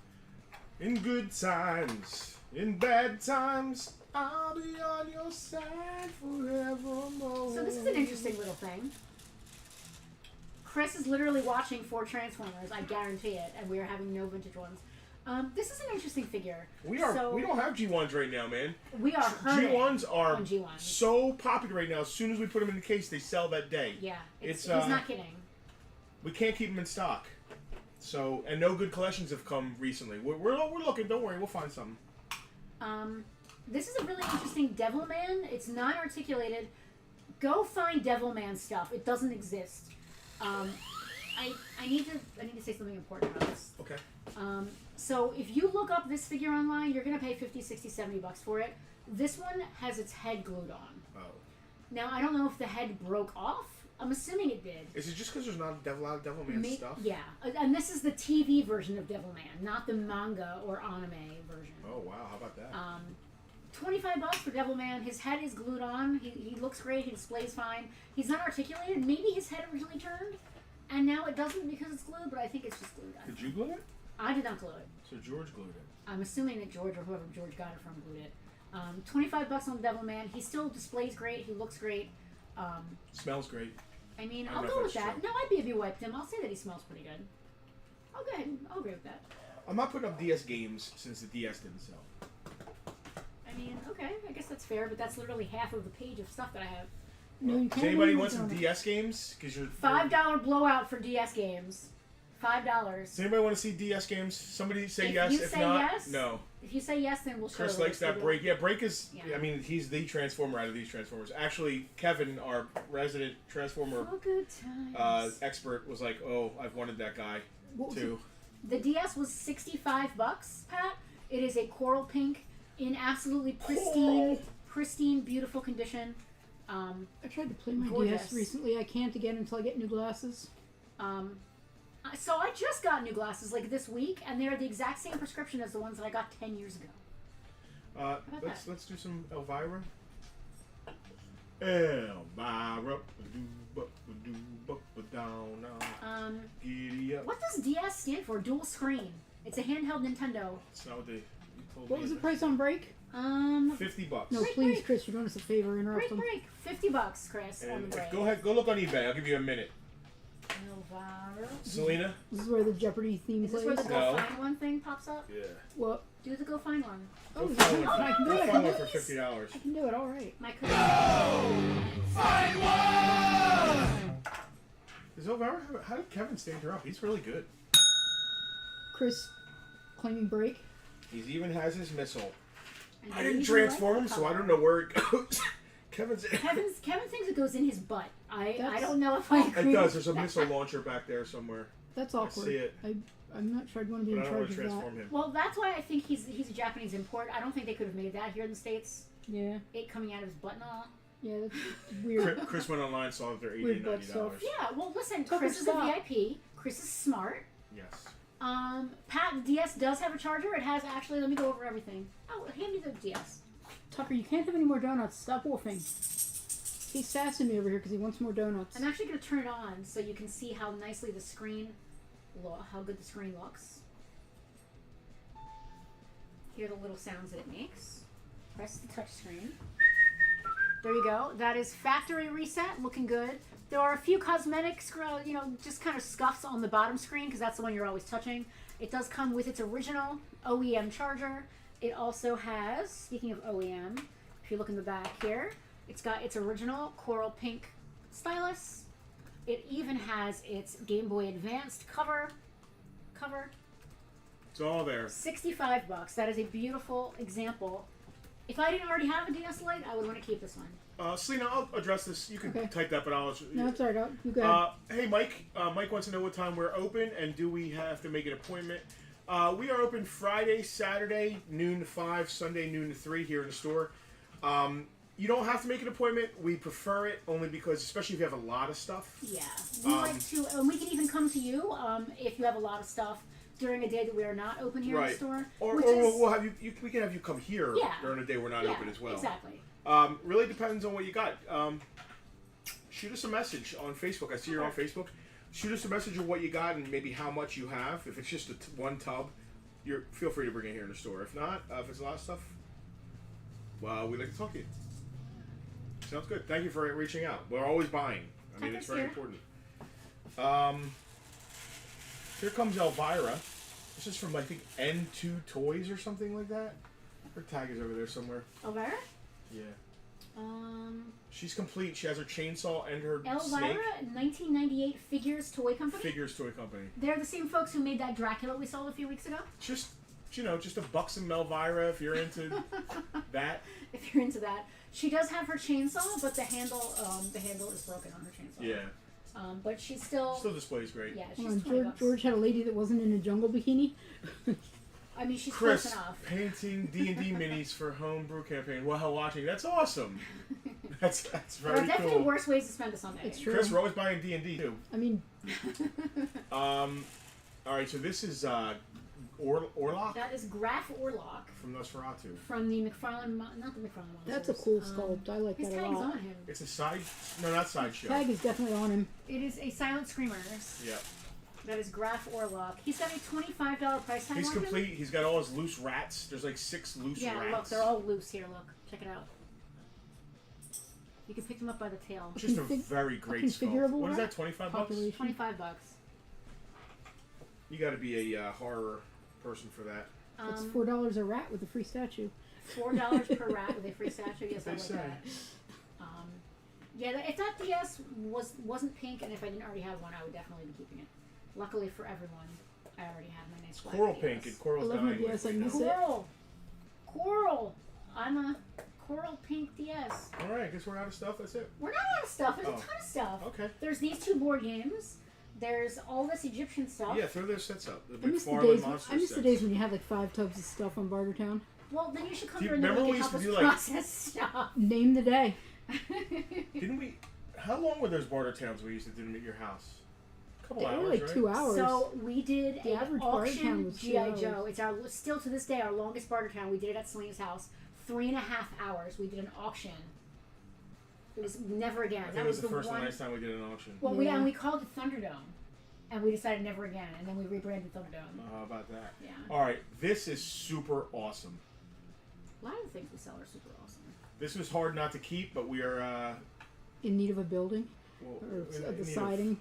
S3: In good times, in bad times, I'll be on your side forevermore.
S2: So this is an interesting little thing. Chris is literally watching 4 Transformers, I guarantee it, and we are having no vintage ones. This is an interesting figure.
S3: We are.
S2: So
S3: we don't have G1s right now, man.
S2: we are hurting
S3: G1s are
S2: on G1s.
S3: so popular right now. As soon as we put them in the case, they sell that day.
S2: Yeah,
S3: It's,
S2: he's
S3: uh,
S2: not kidding.
S3: We can't keep them in stock. So, and no good collections have come recently. We're looking. Don't worry, we'll find something.
S2: This is a really interesting Devilman. It's not articulated. Go find Devilman stuff. It doesn't exist. I need to say something important about this.
S3: Okay.
S2: So if you look up this figure online, you're going to pay 50, 60, 70 bucks for it. This one has its head glued on.
S3: Oh.
S2: Now, I don't know if the head broke off. I'm assuming it did.
S3: Is it just because there's not a lot of Devilman stuff?
S2: Yeah. And this is the TV version of Devilman, not the manga or anime version.
S3: Oh wow, how about that?
S2: 25 bucks for Devilman. His head is glued on. He looks great. He displays fine. He's not articulated. Maybe his head originally turned, and now it doesn't because it's glued, but I think it's just glued.
S3: Did you glue it?
S2: I did not glue it.
S3: So George glued it.
S2: I'm assuming that George or whoever George got it from glued it. 25 bucks on Devilman. He still displays great. He looks great.
S3: Smells great.
S2: I mean,
S3: I don't
S2: I'll
S3: know
S2: go
S3: if
S2: with
S3: that's
S2: that.
S3: true.
S2: No, I'd be if you wiped him. I'll say that he smells pretty good. I'll go ahead. I'll agree with that.
S3: I'm not putting up DS games since the DS didn't sell.
S2: I mean, okay. I guess that's fair, but that's literally half of the page of stuff that I have.
S4: No, you
S3: Does
S4: can't
S3: anybody
S4: leave
S3: want
S4: it
S3: some
S4: on.
S3: DS games? Because you're
S2: $5 blowout for DS games. $5.
S3: Does anybody want to see DS games? Somebody say
S2: If
S3: yes.
S2: you
S3: If
S2: say
S3: not,
S2: yes,
S3: no.
S2: If you say yes, then we'll show
S3: Chris
S2: you
S3: likes
S2: this
S3: that
S2: video.
S3: Break. Yeah, Break is.
S2: Yeah.
S3: I mean, he's the Transformer out of these Transformers. Actually, Kevin, our resident Transformer
S2: Oh, good times.
S3: expert, was like, "Oh, I've wanted that guy
S4: What was
S3: too."
S2: The DS was 65 bucks, Pat. It is a coral pink in absolutely pristine, beautiful condition.
S4: I tried to play my
S2: Gorgeous.
S4: DS recently. I can't again until I get new glasses.
S2: So I just got new glasses like this week, and they're the exact same prescription as the ones that I got 10 years ago.
S3: Let's do some Elvira. Elvira, down, giddy up.
S2: What does DS stand for? Dual screen. It's a handheld Nintendo.
S3: That's not what they told
S4: What
S3: me.
S4: was the price on break?
S3: $50.
S4: No,
S2: Break,
S4: please,
S2: break.
S4: Chris, you're doing us a favor. Interrupt them.
S2: Break. 50 bucks, Chris, on the
S3: And
S2: break.
S3: go ahead, go look on eBay. I'll give you a minute.
S2: Elvira.
S3: Selena.
S4: This is where the Jeopardy theme
S2: Is this
S4: plays.
S2: where the
S3: No.
S2: go find one thing pops up?
S3: Yeah.
S4: What?
S2: Do the go find one.
S4: Oh,
S3: Go find
S4: yeah,
S3: one.
S4: I can do
S3: Go
S4: it. I
S3: find
S4: can
S3: one
S4: do
S3: for
S4: it.
S3: $50.
S4: I can do it. All right.
S2: My cousin.
S1: Find one!
S3: Is Elvira? How did Kevin stand her up? He's really good.
S4: Chris claiming break.
S3: He even has his missile.
S2: And
S3: I
S2: he
S3: didn't
S2: even
S3: transform him,
S2: likes the
S3: so I
S2: color.
S3: don't know where it goes. Kevin
S2: Kevin thinks it goes in his butt. I
S4: That's-
S2: don't know if I agree.
S3: It does.
S2: with
S3: There's a
S2: that.
S3: missile launcher back there somewhere.
S4: That's awkward.
S3: see it.
S4: I'm not sure I'd want to be
S3: But
S4: in
S3: I don't want
S4: charge
S3: to
S4: of that.
S3: transform him.
S2: Well, that's why I think he's a Japanese import. I don't think they could have made that here in the States.
S4: Yeah.
S2: It coming out of his buttonhole.
S4: Yeah, that's weird.
S3: Chris went online, saw that they're $80
S4: Weird
S3: and
S4: butt
S3: $90.
S4: stuff.
S2: Yeah, well, listen,
S4: Took
S2: Chris
S4: a
S2: is a
S4: stop.
S2: VIP. Chris is smart.
S3: Yes.
S2: Pat, the DS does have a charger. It has actually, let me go over everything. Oh, hand me the DS.
S4: Tucker, you can't have any more donuts. Stop wolfing. He's sassing me over here because he wants more donuts.
S2: I'm actually going to turn it on so you can see how nicely the screen, how good the screen looks. Hear the little sounds that it makes. Press the touch screen. There you go. That is factory reset, looking good. There are a few cosmetics, just kind of scuffs on the bottom screen because that's the one you're always touching. It does come with its original OEM charger. It also has, speaking of OEM, if you look in the back here, it's got its original coral pink stylus. It even has its Game Boy Advanced cover.
S3: It's all there.
S2: $65. That is a beautiful example. If I didn't already have a DS Lite, I would want to keep this one.
S3: Selena, I'll address this. You can
S4: Okay.
S3: type that, but I'll...
S4: No, it's alright. You go ahead.
S3: Hey, Mike. Mike wants to know what time we're open, and do we have to make an appointment? We are open Friday, Saturday, noon to 5, Sunday, noon to 3 here in the store. You don't have to make an appointment. We prefer it only because, especially if you have a lot of stuff.
S2: Yeah. We like to, and we can even come to you if you have a lot of stuff during a day that we are not open here in the store.
S3: Or
S2: which
S3: we'll have we can have you come here
S2: Yeah.
S3: during a day we're not open as well.
S2: Exactly.
S3: Really depends on what you got. Shoot us a message on Facebook. I see you're on Facebook. Shoot us a message of what you got and maybe how much you have. If it's just one tub, feel free to bring it here in the store. If not, if it's a lot of stuff, well, we'd like to talk to you. Sounds good. Thank you for reaching out. We're always buying. I mean, it's very important. Here comes Elvira. This is from, I think, N2 Toys or something like that. Her tag is over there somewhere.
S2: Elvira?
S3: Yeah. She's complete. She has her chainsaw and her
S2: Elvira,
S3: snake.
S2: 1998 Figures Toy Company.
S3: Figures Toy Company.
S2: They're the same folks who made that Dracula we sold a few weeks ago.
S3: Just, just a buxom Elvira if you're into that.
S2: If you're into that. She does have her chainsaw, but the handle is broken on her chainsaw.
S3: Yeah.
S2: But she's still
S3: displays great.
S2: Yeah,
S4: Hold
S2: she's
S4: on,
S2: $20.
S4: George had a lady that wasn't in a jungle bikini.
S2: I mean, she's
S3: Chris,
S2: close enough.
S3: painting D&D minis for homebrew campaign while watching. That's awesome. That's
S2: There
S3: very
S2: are definitely
S3: cool.
S2: worse ways to spend a Sunday.
S4: It's true.
S3: Chris, we're always buying D&D too.
S4: I mean,
S3: All right, so this is Orlok
S2: That is Graf Orlok
S3: from Nosferatu.
S2: from the McFarlane, not the McFarlane Monsters.
S4: that's a cool sculpt. I like
S2: His
S4: that a
S2: tag's
S4: lot.
S2: on him.
S3: It's a not sideshow.
S4: Tag is definitely on him.
S2: It is a Silent Screamers.
S3: Yeah.
S2: That is Graf Orlok. He's got a $25 price tag
S3: He's
S2: on him.
S3: complete. He's got all his loose rats. There's like 6 loose
S2: Yeah,
S3: rats.
S2: look, they're all loose here. Look, check it out. You can pick them up by the tail.
S3: Just a very great sculpt.
S4: configurable
S3: What is
S4: rat?
S3: that? $25?
S4: Population.
S2: $25.
S3: You got to be a horror person for that.
S4: It's $4 a rat with a free statue.
S2: $4 per rat with a free statue. Yes, I
S3: They
S2: like
S3: say.
S2: that. Yeah, if that DS wasn't pink, and if I didn't already have one, I would definitely be keeping it. Luckily for everyone, I already have my nice black
S3: Coral
S2: DS.
S3: pink, and Coral's
S4: I love my
S3: dying.
S4: DS, I
S3: right
S4: miss
S3: now.
S4: it.
S2: Coral. I'm a coral pink DS.
S3: All right, I guess we're out of stuff. That's it.
S2: We're not out of stuff. There's
S3: Oh.
S2: a ton of stuff.
S3: Okay.
S2: There's these 2 board games. There's all this Egyptian stuff.
S3: Yeah, throw those sets up. The
S4: I miss the
S3: McFarlane
S4: days.
S3: Monster
S4: I miss the
S3: sets.
S4: days when you had like 5 tubs of stuff on Bartertown.
S2: Well, then you should come
S3: Do you
S2: here and then
S3: remember
S2: we
S3: we
S2: can
S3: used
S2: help
S3: to
S2: us
S3: do, like-
S2: process stuff.
S4: Name the day.
S3: Didn't we? How long were those barter towns we used to do them at your house? A couple
S4: They
S3: hours,
S4: were like
S3: right?
S4: 2 hours.
S2: So we did
S4: The
S2: an
S4: average barter
S2: auction
S4: town was 2
S2: GI
S4: hours.
S2: Joe. It's our still to this day our longest barter town. We did it at Selena's house. 3.5 hours. We did an auction. It was never again.
S3: I think
S2: That
S3: it was the
S2: the
S3: first
S2: one.
S3: and last time we did an auction.
S2: Well,
S4: Yeah.
S2: we called it Thunderdome, and we decided never again, and then we rebranded Thunderdome.
S3: How about that?
S2: Yeah.
S3: All right, this is super awesome.
S2: A lot of the things we sell are super awesome.
S3: This was hard not to keep, but we are
S4: In need of a building
S3: well,
S4: or
S3: in
S4: the
S3: need of-
S4: siding.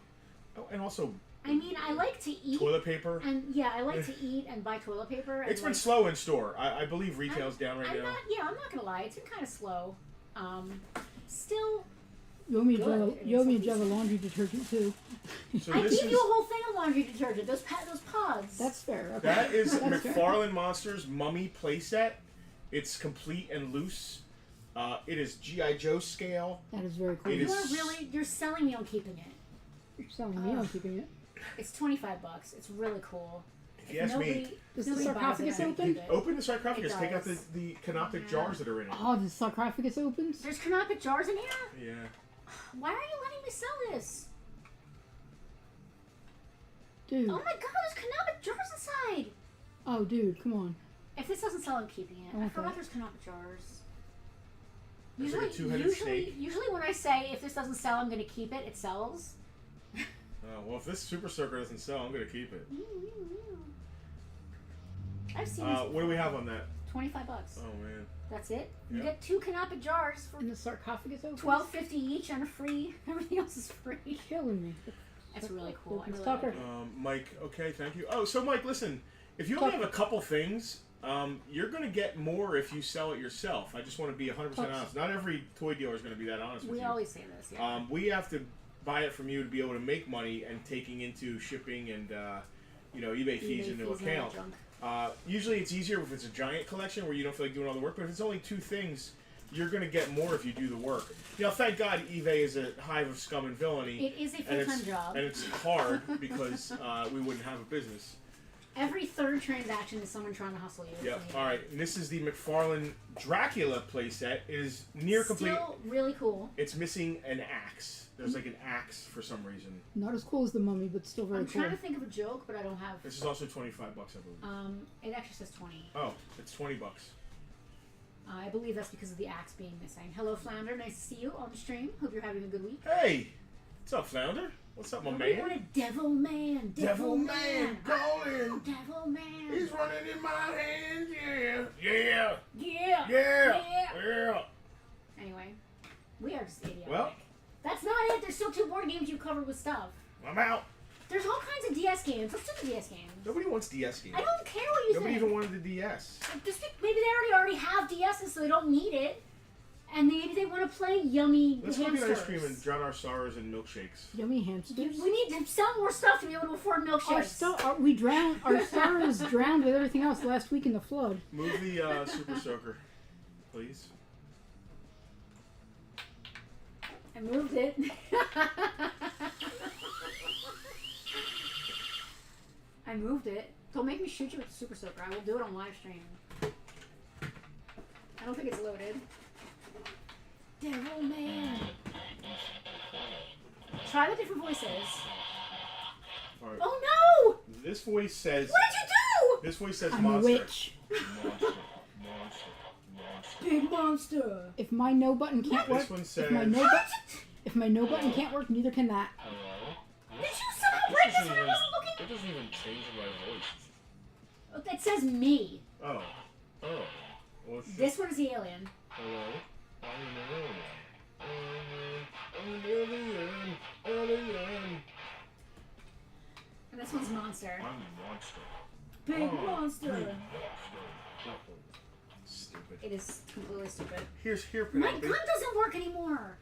S3: oh, and also
S2: I mean, I like to eat,
S3: toilet paper.
S2: and yeah, I like to eat and buy toilet paper. And
S3: It's been
S2: like,
S3: slow in store. I believe retail's down right
S2: I'm
S3: now.
S2: I'm not gonna lie, it's been kind of slow. Still,
S4: You owe me a
S2: Good.
S4: jug. You owe me a jug of laundry detergent too.
S3: So
S2: I
S3: this
S2: gave
S3: is
S2: you a whole thing of laundry detergent. Those pods.
S4: That's fair. Okay.
S3: that is
S4: That's fair.
S3: McFarlane Monsters Mummy playset. It's complete and loose. It is GI Joe scale.
S4: That is very cool.
S3: It
S2: you
S3: is-
S2: are you're selling me on keeping it.
S4: You're selling me on keeping it.
S2: It's $25. It's really cool.
S3: If you ask me,
S4: Does the
S2: nobody buys
S4: sarcophagus
S2: it, I
S4: open?
S2: keep it.
S3: open the sarcophagus.
S2: It
S3: Take out
S2: does.
S3: the canoptic
S2: Yeah.
S3: jars that are in it.
S4: Oh, the sarcophagus opens?
S2: There's canopic jars in here?
S3: Yeah.
S2: Why are you letting me sell this?
S4: Dude.
S2: Oh my god, there's canopic jars inside!
S4: Oh, dude, come on.
S2: If this doesn't sell, I'm keeping it.
S4: I
S2: I
S4: want
S2: forgot
S4: that.
S2: there's canopic jars.
S3: There's like a two-headed snake.
S2: Usually when I say if this doesn't sell, I'm going to keep it, it sells.
S3: Oh, well, if this Super Soaker doesn't sell, I'm going to keep it.
S2: I've seen this.
S3: What do we have on that?
S2: $25.
S3: Oh, man.
S2: That's it. You
S3: Yeah.
S2: get 2 canopic jars for
S4: And the sarcophagus opens?
S2: $12.50 each and a free. Everything else is free.
S4: Killing me.
S2: That's really cool. I
S4: Let's
S2: really
S4: talk
S2: like it.
S3: Mike, okay, thank you. Oh, so Mike, listen. If you only have a couple things, you're going to get more if you sell it yourself. I just want to be 100% honest. Not every toy dealer is going to be that honest with
S2: We
S3: you.
S2: always say this, yeah.
S3: We have to buy it from you to be able to make money and taking into shipping and eBay fees into
S2: fees and all
S3: account.
S2: that junk.
S3: Usually it's easier if it's a giant collection where you don't feel like doing all the work, but if it's only 2 things, you're going to get more if you do the work. Thank God eBay is a hive of scum and villainy.
S2: It is a
S3: and
S2: full-time job.
S3: And it's hard because we wouldn't have a business.
S2: Every third transaction is someone trying to hustle you.
S3: Yep. All right. And this is the McFarlane Dracula playset. It is near complete.
S2: Still really cool.
S3: It's missing an axe. There's like an axe for some reason.
S4: Not as cool as the mummy, but still very
S2: I'm
S4: cool.
S2: trying to think of a joke, but I don't have.
S3: This is also $25, I believe.
S2: It actually says 20.
S3: Oh, it's $20.
S2: I believe that's because of the axe being missing. Hello, Flounder. Nice to see you on the stream. Hope you're having a good week.
S3: Hey, what's up, Flounder? What's up, my
S2: We want
S3: man?
S2: a devil man.
S3: Devil man, calling.
S2: Devil man.
S3: He's running in my hands, yeah. Yeah.
S2: Yeah.
S3: Yeah.
S2: Yeah.
S3: Yeah.
S2: Anyway, we are just idiotic.
S3: Well.
S2: That's not it. There's still 2 board games you covered with stuff.
S3: I'm out.
S2: There's all kinds of DS games. Let's do the DS games.
S3: Nobody wants DS games.
S2: I don't care what you
S3: Nobody
S2: think.
S3: even wanted the DS.
S2: Just think maybe they already have DSs, so they don't need it. And maybe they want to play yummy
S3: Let's go
S2: hamsters.
S3: get ice cream and drown our sorrows in milkshakes.
S4: Yummy hamsters.
S2: We need to sell more stuff to be able to afford milkshakes.
S4: Our star is drowned with everything else last week in the flood.
S3: Move the Super Soaker, please.
S2: I moved it. I moved it. Don't make me shoot you with the Super Soaker. I will do it on live stream. I don't think it's loaded. Devil man. Try the different voices.
S3: All right.
S2: Oh no!
S3: This voice says.
S2: What did you do?
S3: This voice says
S4: I'm
S3: monster.
S4: a witch.
S3: Monster. Monster. Monster.
S2: Big monster.
S4: If my no button can't work,
S3: This one says.
S4: if my no button can't work, neither can that.
S3: Hello.
S2: Did you somehow break this when I wasn't looking?
S3: It doesn't even change my voice.
S2: Oh, it says me.
S3: Oh. Oh. Well, shit.
S2: This one is the alien.
S3: Hello. I'm an alien.
S2: And this one's monster.
S3: I'm a monster.
S2: Big
S3: Oh,
S2: monster.
S3: big monster. Stupid.
S2: It is completely stupid.
S3: Here,
S2: My
S3: Penelope.
S2: gun doesn't work anymore.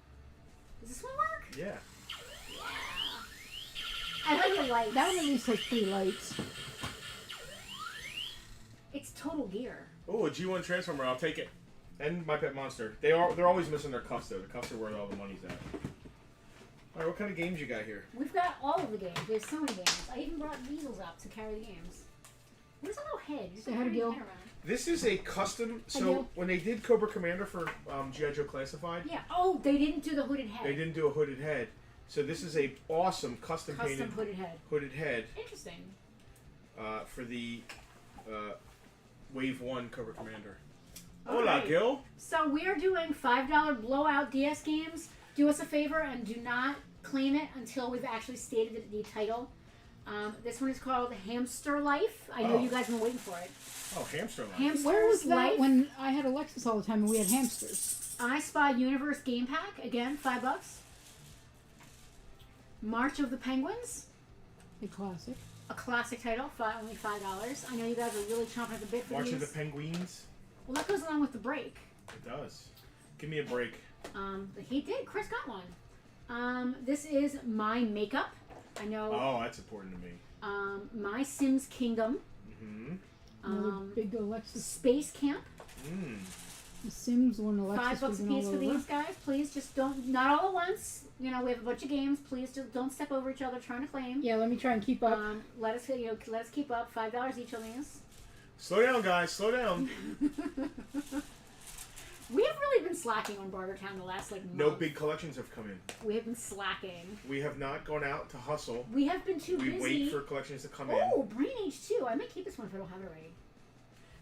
S2: Does this one work?
S3: Yeah.
S2: I like the lights.
S4: That one at least has 3 lights.
S2: It's Total Gear.
S3: Oh, a G1 Transformer. I'll take it. And my pet monster. They're always missing their cuffs though. The cuffs are where all the money's at. All right, what kind of games you got here?
S2: We've got all of the games. We have so many games. I even brought weasels up to carry the games. Where's the little head? You
S4: Say hi to Gil.
S3: This is a custom.
S4: I
S3: So
S4: do.
S3: when they did Cobra Commander for G.I. Joe Classified,
S2: Yeah. Oh, they didn't do the hooded head.
S3: they didn't do a hooded head. So this is a awesome custom painted
S2: hooded head.
S3: hooded head
S2: Interesting.
S3: for the Wave 1 Cobra Commander.
S2: All
S3: Hola,
S2: right.
S3: Gil.
S2: So we are doing $5 blowout DS games. Do us a favor and do not claim it until we've actually stated the title. This one is called Hamster Life. I know
S3: Oh.
S2: you guys have been waiting for it.
S3: Oh, Hamster Life.
S2: Hamster's
S4: Where was that
S2: Life.
S4: when I had Alexis all the time and we had hamsters?
S2: I Spy Universe Game Pack. Again, $5. March of the Penguins.
S4: A classic.
S2: A classic title, only $5. I know you guys are really chomping at the bit for
S3: March
S2: these.
S3: of the Penguins.
S2: Well, that goes along with the break.
S3: It does. Give me a break.
S2: He did. Chris got one. This is My Makeup. I know.
S3: Oh, that's important to me.
S2: My Sims Kingdom.
S3: Mm-hmm.
S4: Another big Alexis.
S2: Space Camp.
S4: The Sims one, Alexis
S2: $5 a
S4: was all
S2: piece for
S4: over.
S2: these guys. Please just don't, not all at once. You know, we have a bunch of games. Please just don't step over each other trying to claim.
S4: Yeah, let me try and keep up.
S2: Let us keep up. $5 each on these.
S3: Slow down, guys. Slow down.
S2: We have really been slacking on Bartertown the last month.
S3: No big collections have come in.
S2: We have been slacking.
S3: We have not gone out to hustle.
S2: We have been too busy.
S3: We wait for collections to come in.
S2: Oh, Brain Age 2. I might keep this one if I don't have it already.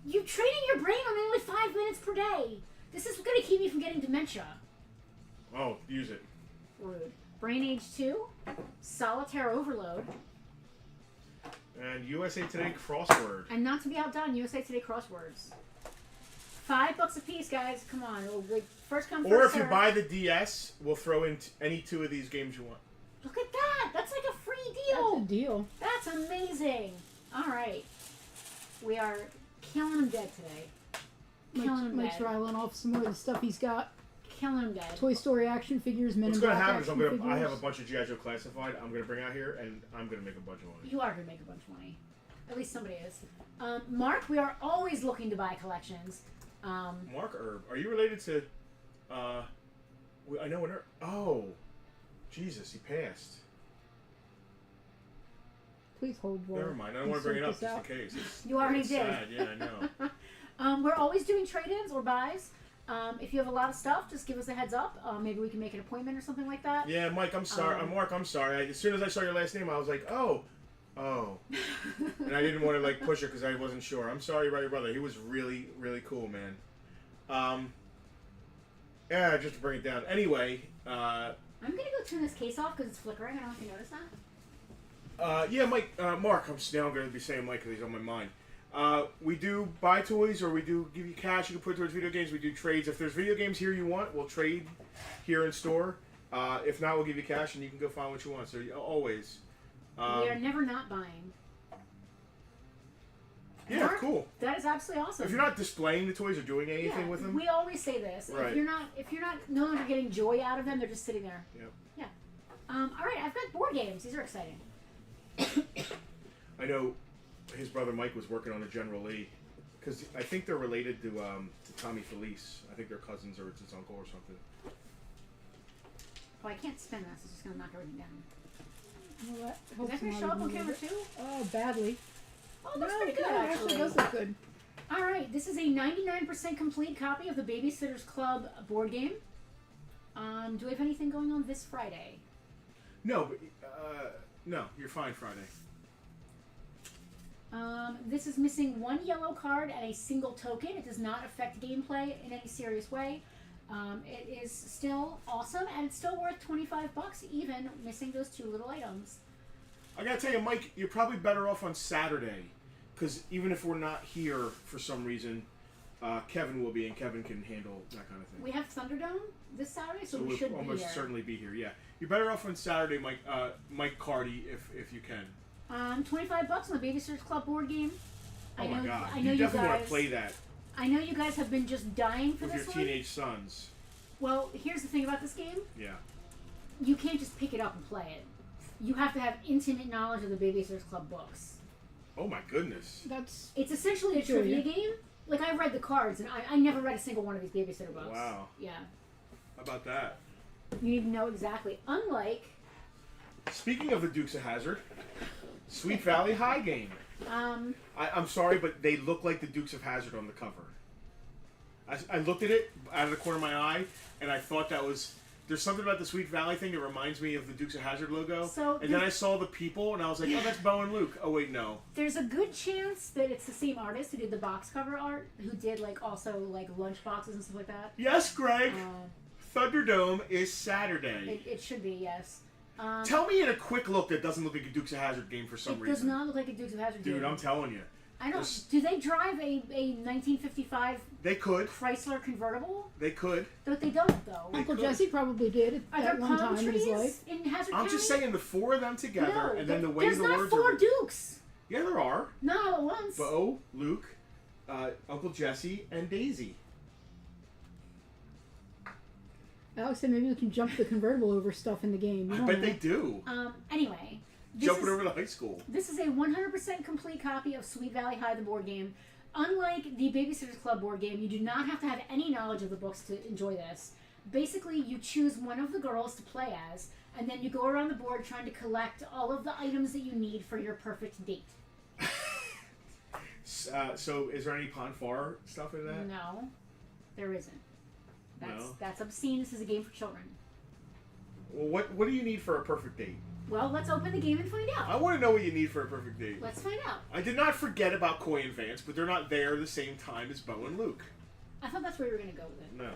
S2: You're training your brain on only 5 minutes per day. This is going to keep me from getting dementia.
S3: Oh, use it.
S2: Rude. Brain Age 2. Solitaire Overload.
S3: And USA Today crossword.
S2: And not to be outdone, USA Today crosswords. $5 a piece, guys. Come on. First come, first
S3: Or if you
S2: serve.
S3: buy the DS, we'll throw in any 2 of these games you want.
S2: Look at that. That's like a free
S4: That's
S2: deal.
S4: a deal.
S2: That's amazing. All right. We are killing them dead today. Killing them
S4: Mike's
S2: dead.
S4: riling off some more of the stuff he's got.
S2: Killing them dead.
S4: Toy Story action figures, Men
S3: What's
S4: in
S3: going to
S4: Black
S3: happen is
S4: action figures.
S3: I have a bunch of G.I. Joe Classified I'm going to bring out here, and I'm going to make a bunch of money.
S2: You are going to make a bunch of money. At least somebody is. Mark, we are always looking to buy collections.
S3: Mark Herb, are you related to, I know when oh, Jesus, he passed.
S4: Please hold while
S3: Never mind, I don't
S4: we
S3: want to bring it
S4: sort
S3: up
S4: this
S3: just
S4: out.
S3: in case. It's,
S2: You already
S3: it's
S2: did.
S3: sad. Yeah, I know.
S2: We're always doing trade-ins or buys. If you have a lot of stuff, just give us a heads up. Maybe we can make an appointment or something like that.
S3: Yeah, Mike, I'm sorry. Mark, I'm sorry. As soon as I saw your last name, I was like, oh. And I didn't want to push it because I wasn't sure. I'm sorry about your brother. He was really, really cool, man. Yeah, just to bring it down. Anyway,
S2: I'm gonna go turn this case off because it's flickering. I don't know if you noticed that.
S3: yeah, Mike, Mark, I'm going to be saying Mike because he's on my mind. We do buy toys or we do give you cash you can put towards video games. We do trades. If there's video games here you want, we'll trade here in store. If not, we'll give you cash and you can go find what you want. So always.
S2: We are never not buying.
S3: Yeah,
S2: Mark,
S3: cool.
S2: That is absolutely awesome.
S3: If you're not displaying the toys or doing anything with them.
S2: We always say this.
S3: Right.
S2: If you're not no longer getting joy out of them, they're just sitting there.
S3: Yep.
S2: Yeah. All right, I've got board games. These are exciting.
S3: I know his brother Mike was working on a General Lee because I think they're related to Tommy Felice. I think they're cousins or it's his uncle or something.
S2: Oh, I can't spin this. It's just gonna knock everything down.
S4: Well, that
S2: Is
S4: helps
S2: that gonna
S4: him
S2: show
S4: out
S2: up on
S4: even a
S2: camera
S4: little
S2: too?
S4: bit. Oh, badly.
S2: Oh, that's pretty good
S4: no, it
S2: actually.
S4: does look good.
S2: All right, this is a 99% complete copy of the Babysitters Club board game. Do we have anything going on this Friday?
S3: No, but no, you're fine Friday.
S2: This is missing one yellow card and a single token. It does not affect gameplay in any serious way. It is still awesome, and it's still worth $25 even missing those 2 little items.
S3: I gotta tell you, Mike, you're probably better off on Saturday, because even if we're not here for some reason, Kevin will be, and Kevin can handle that kind of thing.
S2: We have Thunderdome this Saturday, so we
S3: we'll
S2: should be
S3: almost
S2: here.
S3: certainly be here. Yeah, you're better off on Saturday, Mike. Mike Cardy, if you can.
S2: $25 on the Babysitters Club board game.
S3: Oh my God!
S2: I know
S3: you definitely
S2: guys,
S3: want to play that
S2: I know you guys have been just dying for
S3: with
S2: this
S3: your
S2: one.
S3: teenage sons.
S2: Well, here's the thing about this game.
S3: Yeah.
S2: You can't just pick it up and play it. You have to have intimate knowledge of the Babysitters Club books.
S3: Oh my goodness.
S4: That's
S2: It's essentially a
S4: Sure,
S2: trivia
S4: yeah.
S2: game. Like, I read the cards, and I never read a single one of these babysitter books.
S3: Wow.
S2: Yeah.
S3: How about that?
S2: You need to know exactly. Unlike,
S3: Speaking of the Dukes of Hazzard, Sweet Valley High game. I'm sorry, but they look like the Dukes of Hazzard on the cover. I looked at it out of the corner of my eye, and I thought that was... There's something about the Sweet Valley thing that reminds me of the Dukes of Hazzard logo. And then I saw the people, and I was like, oh, that's Bo and Luke. Oh, wait, no.
S2: there's a good chance that it's the same artist who did the box cover art, who did, also, lunch boxes and stuff like that.
S3: Yes, Greg. Thunderdome is Saturday.
S2: It should be, yes.
S3: Tell me in a quick look that doesn't look like a Dukes of Hazzard game for some
S2: It
S3: reason.
S2: does not look like a Dukes of Hazzard game.
S3: Dude, I'm telling you.
S2: I know. Do they drive a 1955
S3: They could.
S2: Chrysler convertible?
S3: They could.
S2: But they don't, though.
S4: Uncle
S3: could.
S4: Jesse probably did
S2: Are
S4: at
S2: there
S4: one
S2: palm
S4: time in
S2: trees
S4: his life.
S2: in Hazard
S3: I'm
S2: County?
S3: just saying the 4 of them together,
S2: No,
S3: and then the way
S2: there's
S3: the
S2: not
S3: words
S2: 4
S3: are...
S2: Dukes.
S3: Yeah, there are.
S2: Not all at once.
S3: Bo, Luke, Uncle Jesse, and Daisy.
S4: Alex said maybe we can jump the convertible over stuff in the game. You
S3: I
S4: don't
S3: bet
S4: know.
S3: they do.
S2: Anyway.
S3: Jumping over the high school.
S2: This is a 100% complete copy of Sweet Valley High, the board game. unlike the Babysitter's Club board game, you do not have to have any knowledge of the books to enjoy this. Basically, you choose one of the girls to play as, and then you go around the board trying to collect all of the items that you need for your perfect date.
S3: So, is there any Ponfar stuff in that?
S2: No, there isn't.
S3: No.
S2: That's obscene. This is a game for children.
S3: Well, what do you need for a perfect date?
S2: Well, let's open the game and find
S3: I
S2: out.
S3: want to know what you need for a perfect date.
S2: Let's find out.
S3: I did not forget about Coy and Vance, but they're not there the same time as Bo and Luke.
S2: I thought that's where you were going to go with it.
S3: No.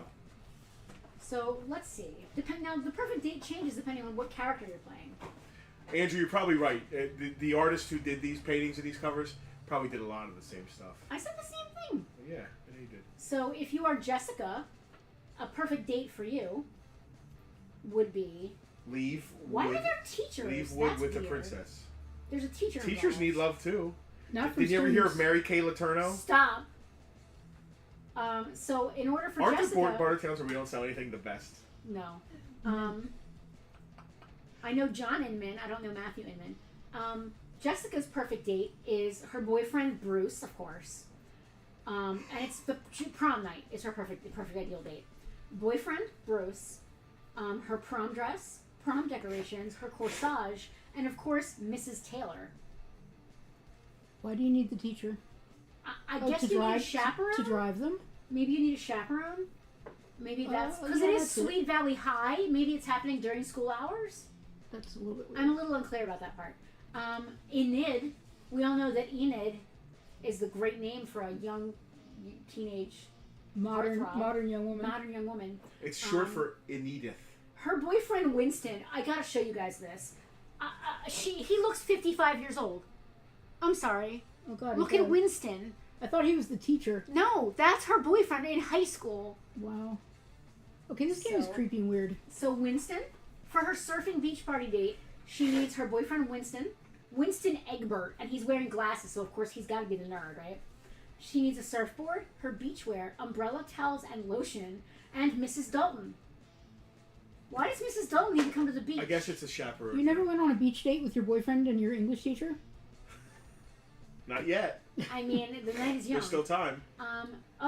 S2: So, let's see. Now, the perfect date changes depending on what character you're playing.
S3: Andrew, you're probably right. The artist who did these paintings and these covers probably did a lot of the same stuff.
S2: I said the same thing.
S3: Yeah, I know you did.
S2: So, if you are Jessica, a perfect date for you would be...
S3: Leave
S2: Why
S3: wood.
S2: are there teachers?
S3: Leave wood
S2: That's
S3: with the
S2: weird.
S3: princess.
S2: There's a teacher
S3: Teachers
S2: involved.
S3: need love too.
S4: Not from
S3: Did you ever hear of
S4: students.
S3: Mary Kay Letourneau?
S2: Stop. So, in order for
S3: Aren't
S2: Jessica...
S3: the Bartertowns where we don't sell anything the best?
S2: No. I know John Inman. I don't know Matthew Inman. Jessica's perfect date is her boyfriend Bruce, of course. And it's the prom night. Is her perfect ideal date. Boyfriend Bruce, her prom dress, prom decorations, her corsage, and of course Mrs. Taylor.
S4: Why do you need the teacher?
S2: I
S4: Oh,
S2: guess
S4: to
S2: you need a
S4: drive
S2: chaperone.
S4: to drive them.
S2: Maybe you need a chaperone. Maybe that's because
S4: yeah,
S2: it is
S4: that's it.
S2: Sweet Valley High. Maybe it's happening during school hours.
S4: That's a little bit weird.
S2: I'm a little unclear about that part. Enid, we all know that Enid is the great name for a young teenage
S4: modern
S2: heartthrob.
S4: young woman.
S2: Modern young woman.
S3: It's short for Enidith.
S2: Her boyfriend Winston. I gotta show you guys this. He looks 55 years old. I'm sorry.
S4: Oh God!
S2: Look
S4: he's
S2: at
S4: got-
S2: Winston.
S4: I thought he was the teacher.
S2: No, that's her boyfriend in high school.
S4: Wow. Okay, this game is
S2: So-
S4: creepy and weird.
S2: So Winston, for her surfing beach party date, she needs her boyfriend Winston Egbert, and he's wearing glasses, so of course he's got to be the nerd, right? She needs a surfboard, her beachwear, umbrella, towels, and lotion, and Mrs. Dalton. Why does Mrs. Dalton need to come to the beach?
S3: I guess it's a chaperone.
S4: You never went on a beach date with your boyfriend and your English teacher?
S3: Not yet.
S2: I mean, the night is young.
S3: There's still time.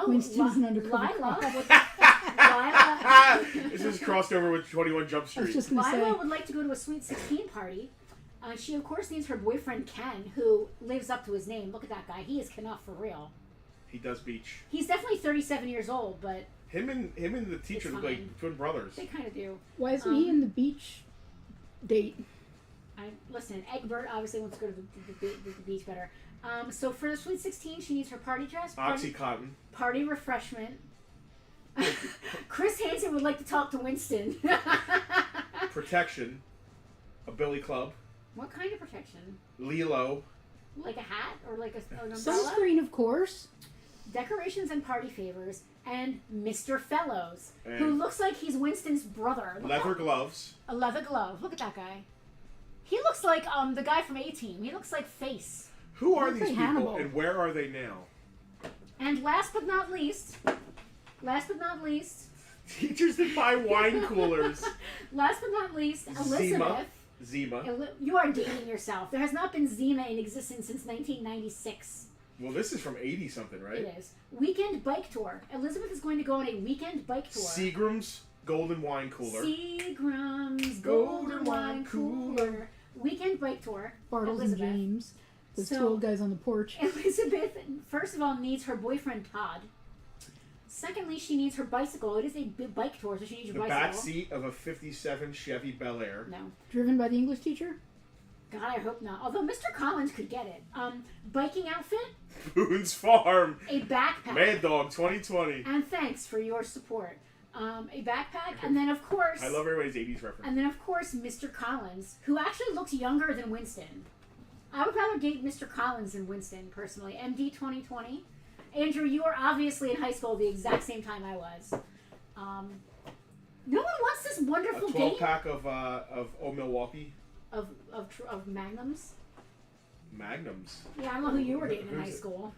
S4: Winston's an undercover
S2: Lila
S4: cop.
S2: would, Lila,
S3: This is crossed over with 21 Jump
S4: I was
S3: Street.
S4: just gonna say.
S2: Lila would like to go to a Sweet 16 party. She, of course, needs her boyfriend Ken, who lives up to his name. Look at that guy. He is Knuff for real.
S3: He does beach.
S2: He's definitely 37 years old, but
S3: Him and the teacher
S2: It's
S3: look
S2: fine.
S3: like twin brothers.
S2: they kind of do.
S4: Why isn't he in the beach date?
S2: Listen, Egbert obviously wants to go to the beach better. So for the Sweet 16, she needs her party dress,
S3: Oxycontin.
S2: party refreshment. Chris Hansen would like to talk to Winston.
S3: Protection. A billy club.
S2: What kind of protection?
S3: Lilo.
S2: Like a hat or like an umbrella?
S4: Sunscreen, of course.
S2: Decorations and party favors, and Mr. Fellows, who
S3: And
S2: looks like he's Winston's brother. Look
S3: leather
S2: at-
S3: gloves.
S2: A leather glove. Look at that guy. He looks like the guy from A-Team. He looks like Face.
S3: Who are
S4: Looks
S3: these
S4: like
S3: people
S4: Hannibal.
S3: and where are they now?
S2: And last but not least,
S3: Teachers that buy wine coolers.
S2: Elizabeth.
S3: Zima.
S2: You are dating yourself. There has not been Zima in existence since 1996.
S3: Well, this is from 80 something, right?
S2: It is. Weekend bike tour. Elizabeth is going to go on a weekend bike tour.
S3: Seagram's Golden Wine Cooler.
S2: Seagram's Golden Wine Cooler. Weekend bike tour.
S4: Bartles and
S2: Elizabeth.
S4: James. Those
S2: So-
S4: two old guys on the porch.
S2: Elizabeth, first of all, needs her boyfriend Todd. Secondly, she needs her bicycle. It is a bike tour, so she needs
S3: The
S2: your
S3: back
S2: bicycle.
S3: seat of a 57 Chevy Bel Air.
S2: No.
S4: Driven by the English teacher?
S2: God, I hope not. Although Mr. Collins could get it. Biking outfit,
S3: Boone's Farm.
S2: a backpack.
S3: Mad Dog 2020.
S2: And thanks for your support. A backpack, and then of course,
S3: I love everybody's 80s reference.
S2: and then of course, Mr. Collins, who actually looks younger than Winston. I would rather date Mr. Collins than Winston, personally. MD 2020. Andrew, you are obviously in high school the exact same time I was. No one wants this
S3: A
S2: wonderful
S3: 12
S2: date
S3: pack of Old Milwaukee
S2: of Magnums.
S3: Magnums.
S2: Yeah, I don't know who you were dating in
S3: Who's
S2: high
S3: it?
S2: school.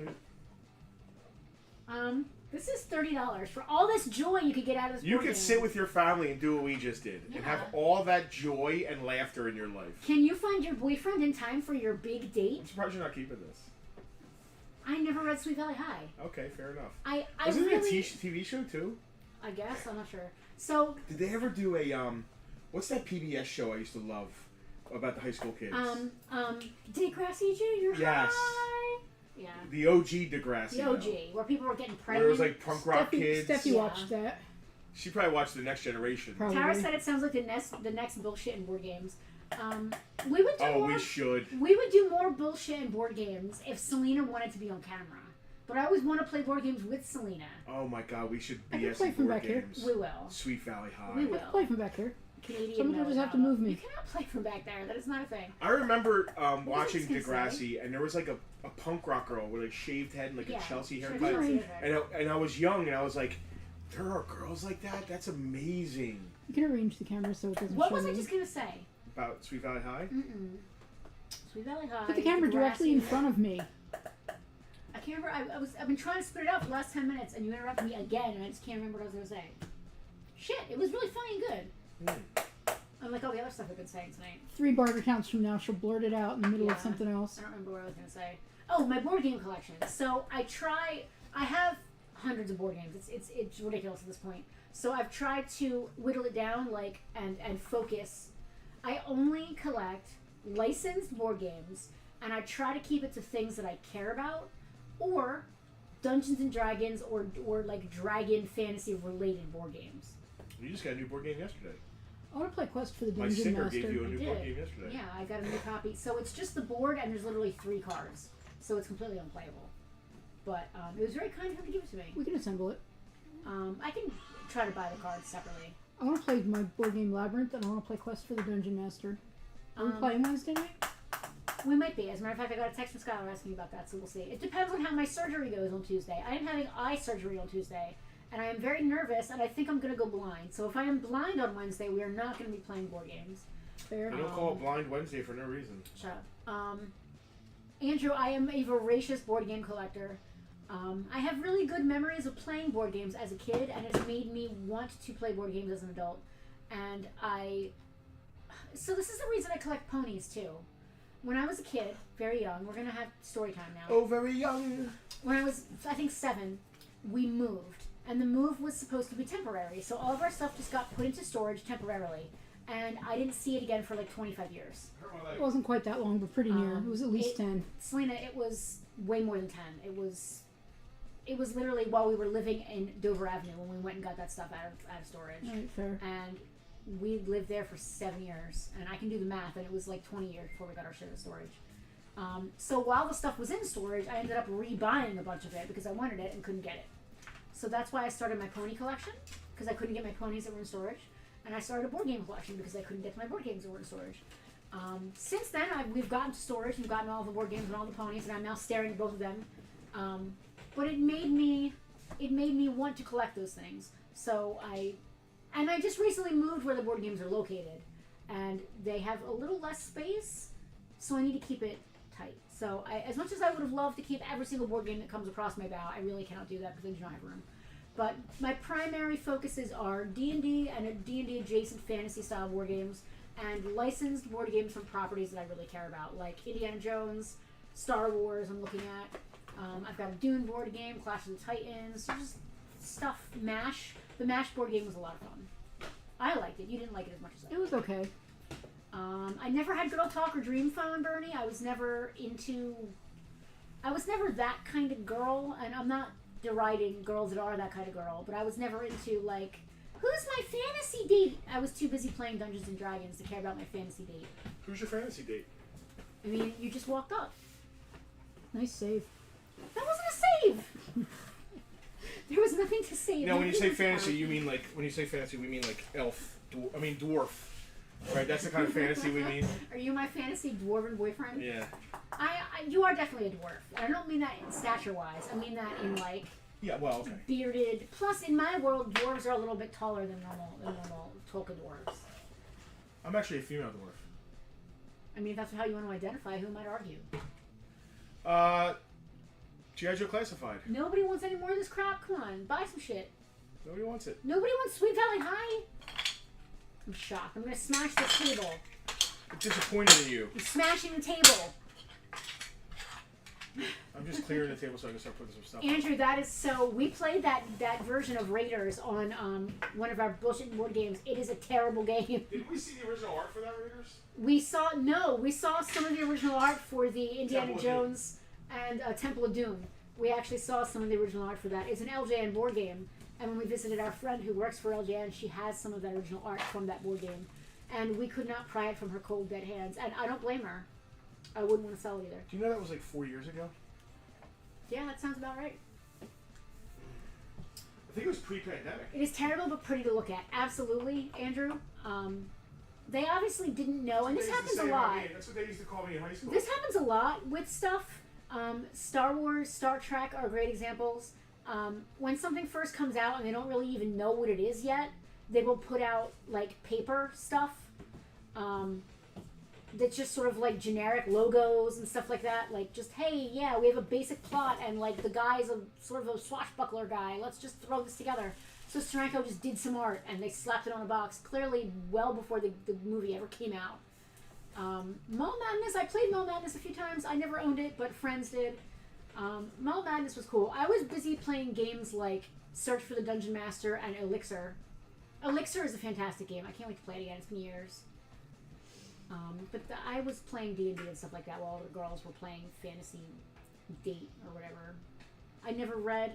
S2: This is $30 for all this joy you could get out of this.
S3: You
S2: board
S3: could
S2: game.
S3: sit with your family and do what we just did, and have
S2: Yeah.
S3: all that joy and laughter in your life.
S2: Can you find your boyfriend in time for your big date?
S3: I'm surprised you're not keeping this.
S2: I never read Sweet Valley High.
S3: Okay, fair enough.
S2: I
S3: Wasn't
S2: really,
S3: it a TV show too?
S2: I guess I'm not sure. So
S3: Did they ever do a what's that PBS show I used to love about the high school kids?
S2: Degrassi Junior
S3: Yes.
S2: High. Yeah.
S3: The OG Degrassi.
S2: The OG, where people were getting pregnant.
S3: Where it was like punk rock kids.
S4: Steffi watched that.
S3: She probably watched The Next Generation.
S4: Probably.
S2: Tara said it sounds like the next bullshit in board games. We would do more.
S3: We should.
S2: We would do more bullshit in board games if Selena wanted to be on camera. But I always want to play board games with Selena.
S3: Oh my god, we should
S4: I can
S3: BS
S4: play
S3: in
S4: from
S3: board
S4: back here.
S3: games.
S2: We will.
S3: Sweet Valley High.
S2: We
S4: I
S2: will.
S4: can play from back here.
S2: Canadian.
S4: Somebody will just have to move me.
S2: You cannot play from back there. That is not a thing.
S3: I remember watching
S2: I was gonna
S3: Degrassi, and there was like a punk rock girl with a shaved head and like a Chelsea
S2: sure,
S3: haircut.
S2: Chelsea haircut.
S3: And I was young, and I was like, there are girls like that? That's amazing.
S4: You can arrange the camera so it doesn't
S2: What
S4: show
S2: was
S4: me.
S2: I just gonna say?
S3: About Sweet Valley High?
S2: Sweet Valley High.
S4: Put the camera directly in
S2: Degrassi.
S4: front of me.
S2: I can't remember. I've been trying to spit it out for the last 10 minutes, and you interrupted me again, and I just can't remember what I was gonna say. Shit! It was really funny and good. Unlike all the other stuff I've been saying tonight.
S4: 3 barter towns from now, she'll blurt it out in the middle of
S2: Yeah.
S4: something else.
S2: I don't remember what I was gonna say. Oh, my board game collection. So I have hundreds of board games. It's ridiculous at this point. So I've tried to whittle it down, like, and focus. I only collect licensed board games, and I try to keep it to things that I care about, or Dungeons and Dragons, or like dragon fantasy related board games.
S3: You just got a new board game yesterday.
S4: I want to play Quest for the
S3: My
S4: Dungeon
S3: singer
S4: Master.
S3: gave you a new
S2: I
S3: board
S2: did.
S3: game yesterday.
S2: Yeah, I got a new copy. So it's just the board, and there's literally 3 cards. So it's completely unplayable. But it was very kind of him to give it to me.
S4: We can assemble it.
S2: I can try to buy the cards separately.
S4: I want to play my board game Labyrinth, and I want to play Quest for the Dungeon Master. Are we playing Wednesday night?
S2: We might be. As a matter of fact, I got a text from Skylar asking me about that, so we'll see. It depends on how my surgery goes on Tuesday. I am having eye surgery on Tuesday, and I am very nervous, and I think I'm going to go blind. So if I am blind on Wednesday, we are not going to be playing board games.
S4: Fair.
S3: They don't call it Blind Wednesday for no reason.
S2: Shut up. Andrew, I am a voracious board game collector. I have really good memories of playing board games as a kid, and it's made me want to play board games as an adult. And so this is the reason I collect ponies too. When I was a kid, very young, we're gonna have story time now.
S3: Oh, very young.
S2: When I was, I think 7, we moved, and the move was supposed to be temporary. So all of our stuff just got put into storage temporarily, and I didn't see it again for like 25 years.
S4: It wasn't quite that long, but pretty near. It was at least 10.
S2: Selena, it was way more than 10. It was literally while we were living in Dover Avenue when we went and got that stuff out of storage.
S4: Right, fair.
S2: And we lived there for 7 years, and I can do the math, and it was like 20 years before we got our shit in storage. So while the stuff was in storage, I ended up rebuying a bunch of it because I wanted it and couldn't get it. So that's why I started my pony collection, because I couldn't get my ponies that were in storage. And I started a board game collection because I couldn't get to my board games that were in storage. Since then, we've gotten to storage and gotten all the board games and all the ponies, and I'm now staring at both of them. But it made me want to collect those things. So I just recently moved where the board games are located, and they have a little less space, so I need to keep it tight. So as much as I would have loved to keep every single board game that comes across my bow, I really cannot do that because I do not have room. But my primary focuses are D&D and D&D adjacent fantasy style board games, and licensed board games from properties that I really care about, like Indiana Jones, Star Wars I'm looking at. I've got a Dune board game, Clash of the Titans, just stuff. MASH. The MASH board game was a lot of fun. I liked it. You didn't like it as much as I did.
S4: It was okay.
S2: I never had Girl Talk or Dream Phone, Bernie. I was never that kind of girl, and I'm not deriding girls that are that kind of girl, but I was never into, like, who's my fantasy date? I was too busy playing Dungeons and Dragons to care about my fantasy date.
S3: Who's your fantasy date?
S2: I mean, you just walked up.
S4: Nice save.
S2: That wasn't a save! There was nothing to save.
S3: No, when you say
S2: Nothing was
S3: fantasy,
S2: happening.
S3: you mean like, when you say fantasy, we mean like elf. Dwarf. Right, that's the kind of fantasy we mean.
S2: Are you my fantasy dwarven boyfriend?
S3: Yeah.
S2: You are definitely a dwarf. I don't mean that in stature-wise. I mean that in, like,
S3: Yeah, well, okay.
S2: bearded. Plus, in my world, dwarves are a little bit taller than normal Tolkien dwarves.
S3: I'm actually a female dwarf.
S2: I mean, if that's how you want to identify, who might argue?
S3: G.I. Joe Classified.
S2: Nobody wants any more of this crap. Come on, buy some shit.
S3: Nobody wants it.
S2: Nobody wants Sweet Valley High. I'm shocked. I'm gonna smash this table.
S3: I'm disappointed in you.
S2: I'm smashing the table.
S3: I'm just clearing the table so I can start putting some stuff.
S2: Andrew, that is so. We played that version of Raiders on one of our bullshit board games. It is a terrible game.
S3: Did we see the original art for that, Raiders?
S2: We saw some of the original art for the Indiana Jones and Temple of Doom. We actually saw some of the original art for that. It's an LJN board game, and when we visited our friend who works for LJN, she has some of that original art from that board game, and we could not pry it from her cold dead hands. And I don't blame her. I wouldn't want to sell it either.
S3: Do you know that was like 4 years ago?
S2: Yeah, that sounds about right.
S3: I think it was pre-pandemic.
S2: It is terrible but pretty to look at. Absolutely, Andrew. They obviously didn't know, and this happens a lot.
S3: That's what they used to call me in high school.
S2: This happens a lot with stuff. Star Wars, Star Trek are great examples. When something first comes out and they don't really even know what it is yet, they will put out like paper stuff. That's just sort of like generic logos and stuff like that. Like just, hey, yeah, we have a basic plot and like the guy's a sort of a swashbuckler guy. Let's just throw this together. So Steranko just did some art and they slapped it on a box, clearly well before the movie ever came out. Mall Madness, I played Mall Madness a few times. I never owned it, but friends did. Mall Madness was cool. I was busy playing games like Search for the Dungeon Master and Elixir. Elixir is a fantastic game. I can't wait to play it again. It's been years. I was playing D&D and stuff like that while the girls were playing Fantasy Date or whatever. I never read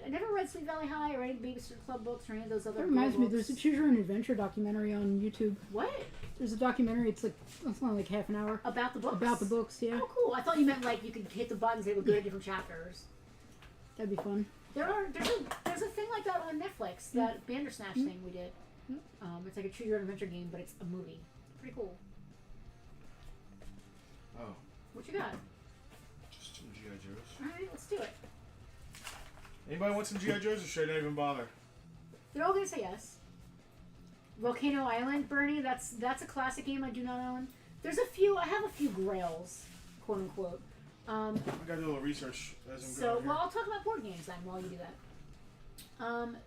S2: Sweet Valley High or any Babysitter Club books or any of those other.
S4: That reminds me, there's a Choose Your Own Adventure documentary on YouTube.
S2: What?
S4: There's a documentary. It's only like half an hour.
S2: About the books.
S4: About the books, yeah.
S2: Oh, cool! I thought you meant like you could hit the buttons; they would go to different chapters.
S4: That'd be fun.
S2: There's a thing like that on Netflix. That Bandersnatch thing we did. It's like a Choose Your Own Adventure game, but it's a movie. Pretty cool.
S3: Oh.
S2: What you got?
S3: Just some G.I. Joes.
S2: All right, let's do it.
S3: Anybody want some G.I. Joes or should I not even bother?
S2: They're all gonna say yes. Volcano Island, Bernie. That's a classic game I do not own. I have a few grails, quote unquote.
S3: I gotta do a little research as I'm
S2: So,
S3: going
S2: well, I'll talk about board games then while you do that.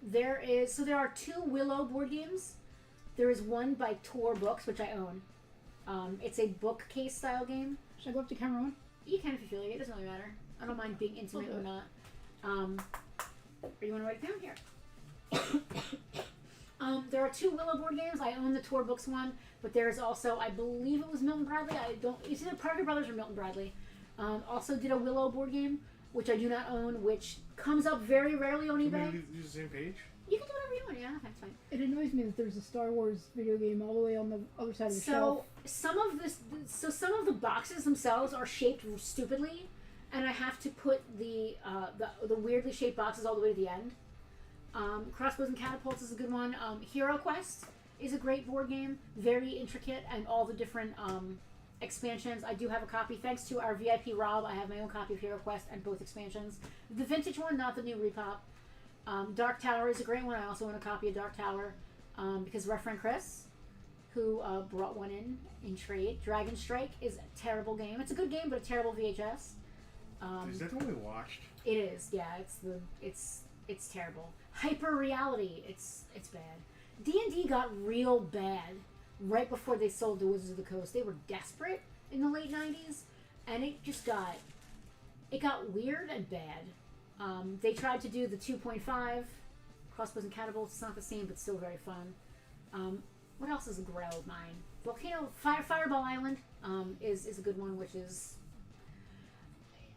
S2: There are 2 Willow board games. There is one by Tor Books, which I own. It's a bookcase style game.
S4: Should I go up to camera one?
S2: You can if you feel like it. It doesn't really matter. I don't mind being intimate or not. Or you want to write it down here? There are 2 Willow board games. I own the Tor Books one, but there is also, I believe it was Milton Bradley. It's either Parker Brothers or Milton Bradley. Also did a Willow board game, which I do not own, which comes up very rarely on
S3: Can
S2: eBay.
S3: we use the same page?
S2: You can do whatever you want. Yeah, that's fine.
S4: It annoys me that there's a Star Wars video game all the way on the other side of the shelf.
S2: Some of the boxes themselves are shaped stupidly, and I have to put the weirdly shaped boxes all the way to the end. Crossbows and Catapults is a good one. Hero Quest is a great board game, very intricate, and all the different expansions. I do have a copy. Thanks to our VIP Rob, I have my own copy of Hero Quest and both expansions. The vintage one, not the new repop. Dark Tower is a great one. I also own a copy of Dark Tower because our friend Chris, who brought one in trade. Dragon Strike is a terrible game. It's a good game, but a terrible VHS.
S3: Is that the one we watched?
S2: It is. Yeah, it's terrible. Hyper Reality. It's bad. D&D got real bad right before they sold to Wizards of the Coast. They were desperate in the late 90s, and it got weird and bad. They tried to do the 2.5 Crossbows and Catapults. It's not the same, but still very fun. What else is a grail of mine? Fireball Island is a good one, which is...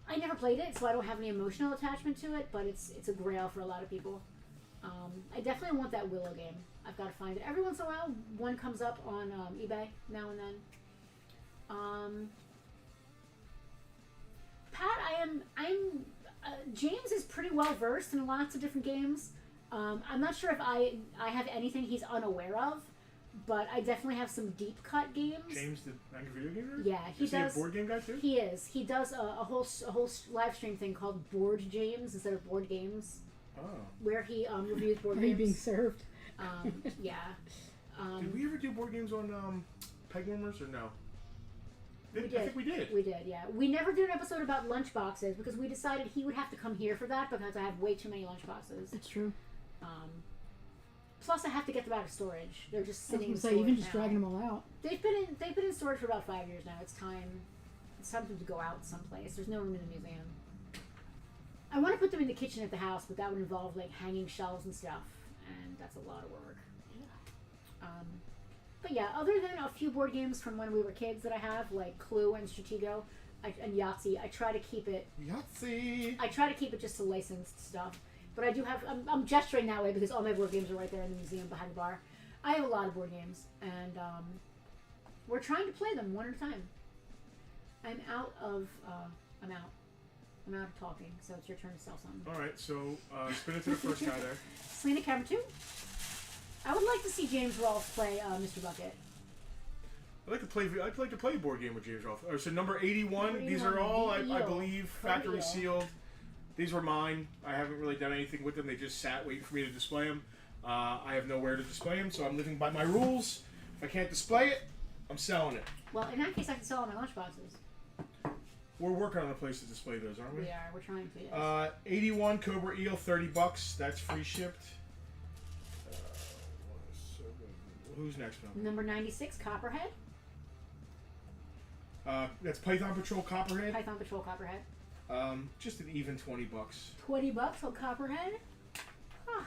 S2: I never played it, so I don't have any emotional attachment to it, but it's a grail for a lot of people. I definitely want that Willow game. I've got to find it. Every once in a while, one comes up on eBay, now and then. Pat, James is pretty well versed in lots of different games. I'm not sure if I have anything he's unaware of, but I definitely have some deep cut games.
S3: James, the angry video game nerd?
S2: Yeah, he
S3: is
S2: does.
S3: He a board game guy too?
S2: He is. He does a whole live stream thing called Board James instead of Board Games, where he reviews board
S4: Are
S2: games.
S4: you being served?
S2: Yeah.
S3: Did we ever do board games on Peg Warmers or no?
S2: We did.
S3: I think we did.
S2: We did, yeah. We never did an episode about lunch boxes because we decided he would have to come here for that because I have way too many lunch boxes.
S4: It's true.
S2: Plus, I have to get them out of storage. They're just sitting in
S4: I was
S2: storage
S4: going to say, even just
S2: now.
S4: dragging them all out.
S2: They've been in storage for about 5 years now. It's time for them to go out someplace. There's no room in the museum. I want to put them in the kitchen at the house, but that would involve like hanging shelves and stuff, and that's a lot of work. But yeah, other than a few board games from when we were kids that I have, like Clue and Stratego and Yahtzee, I try to keep it.
S3: Yahtzee.
S2: I try to keep it just to licensed stuff. But I do have. I'm gesturing that way because all my board games are right there in the museum behind the bar. I have a lot of board games, and we're trying to play them one at a time. I'm out of talking, so it's your turn to sell something.
S3: All right, so spin it to the first guy there.
S2: Selena, camera 2. I would like to see James Rolfe play Mr. Bucket.
S3: I'd like to play a board game with James Rolfe. So number 81. These are all, I believe, factory sealed. These were mine. I haven't really done anything with them. They just sat waiting for me to display them. I have nowhere to display them, so I'm living by my rules. If I can't display it, I'm selling it.
S2: Well, in that case, I can sell all my lunchboxes.
S3: We're working on a place to display those, aren't we?
S2: We are. We're trying to. Yes.
S3: 81 Cobra Eel, $30. That's free shipped. Who's next, Bill?
S2: Number 96, Copperhead.
S3: That's Python Patrol Copperhead.
S2: Python Patrol Copperhead.
S3: Just an even $20.
S2: $20 on Copperhead. Ah.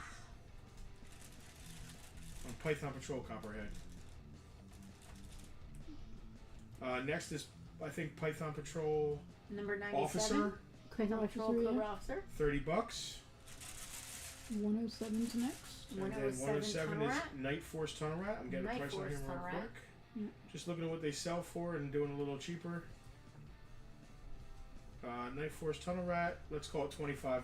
S3: On Python Patrol Copperhead. Next is, I think, Python Patrol
S2: Number 97.
S3: Officer.
S2: Python Patrol Cobra Officer.
S3: $30.
S4: 107's next.
S3: And then 107 is Night Force Tunnel Rat. I'm getting a price on him real quick.
S4: Yeah.
S3: Just looking at what they sell for and doing a little cheaper. Night Force Tunnel Rat. Let's call it $25.
S2: $25.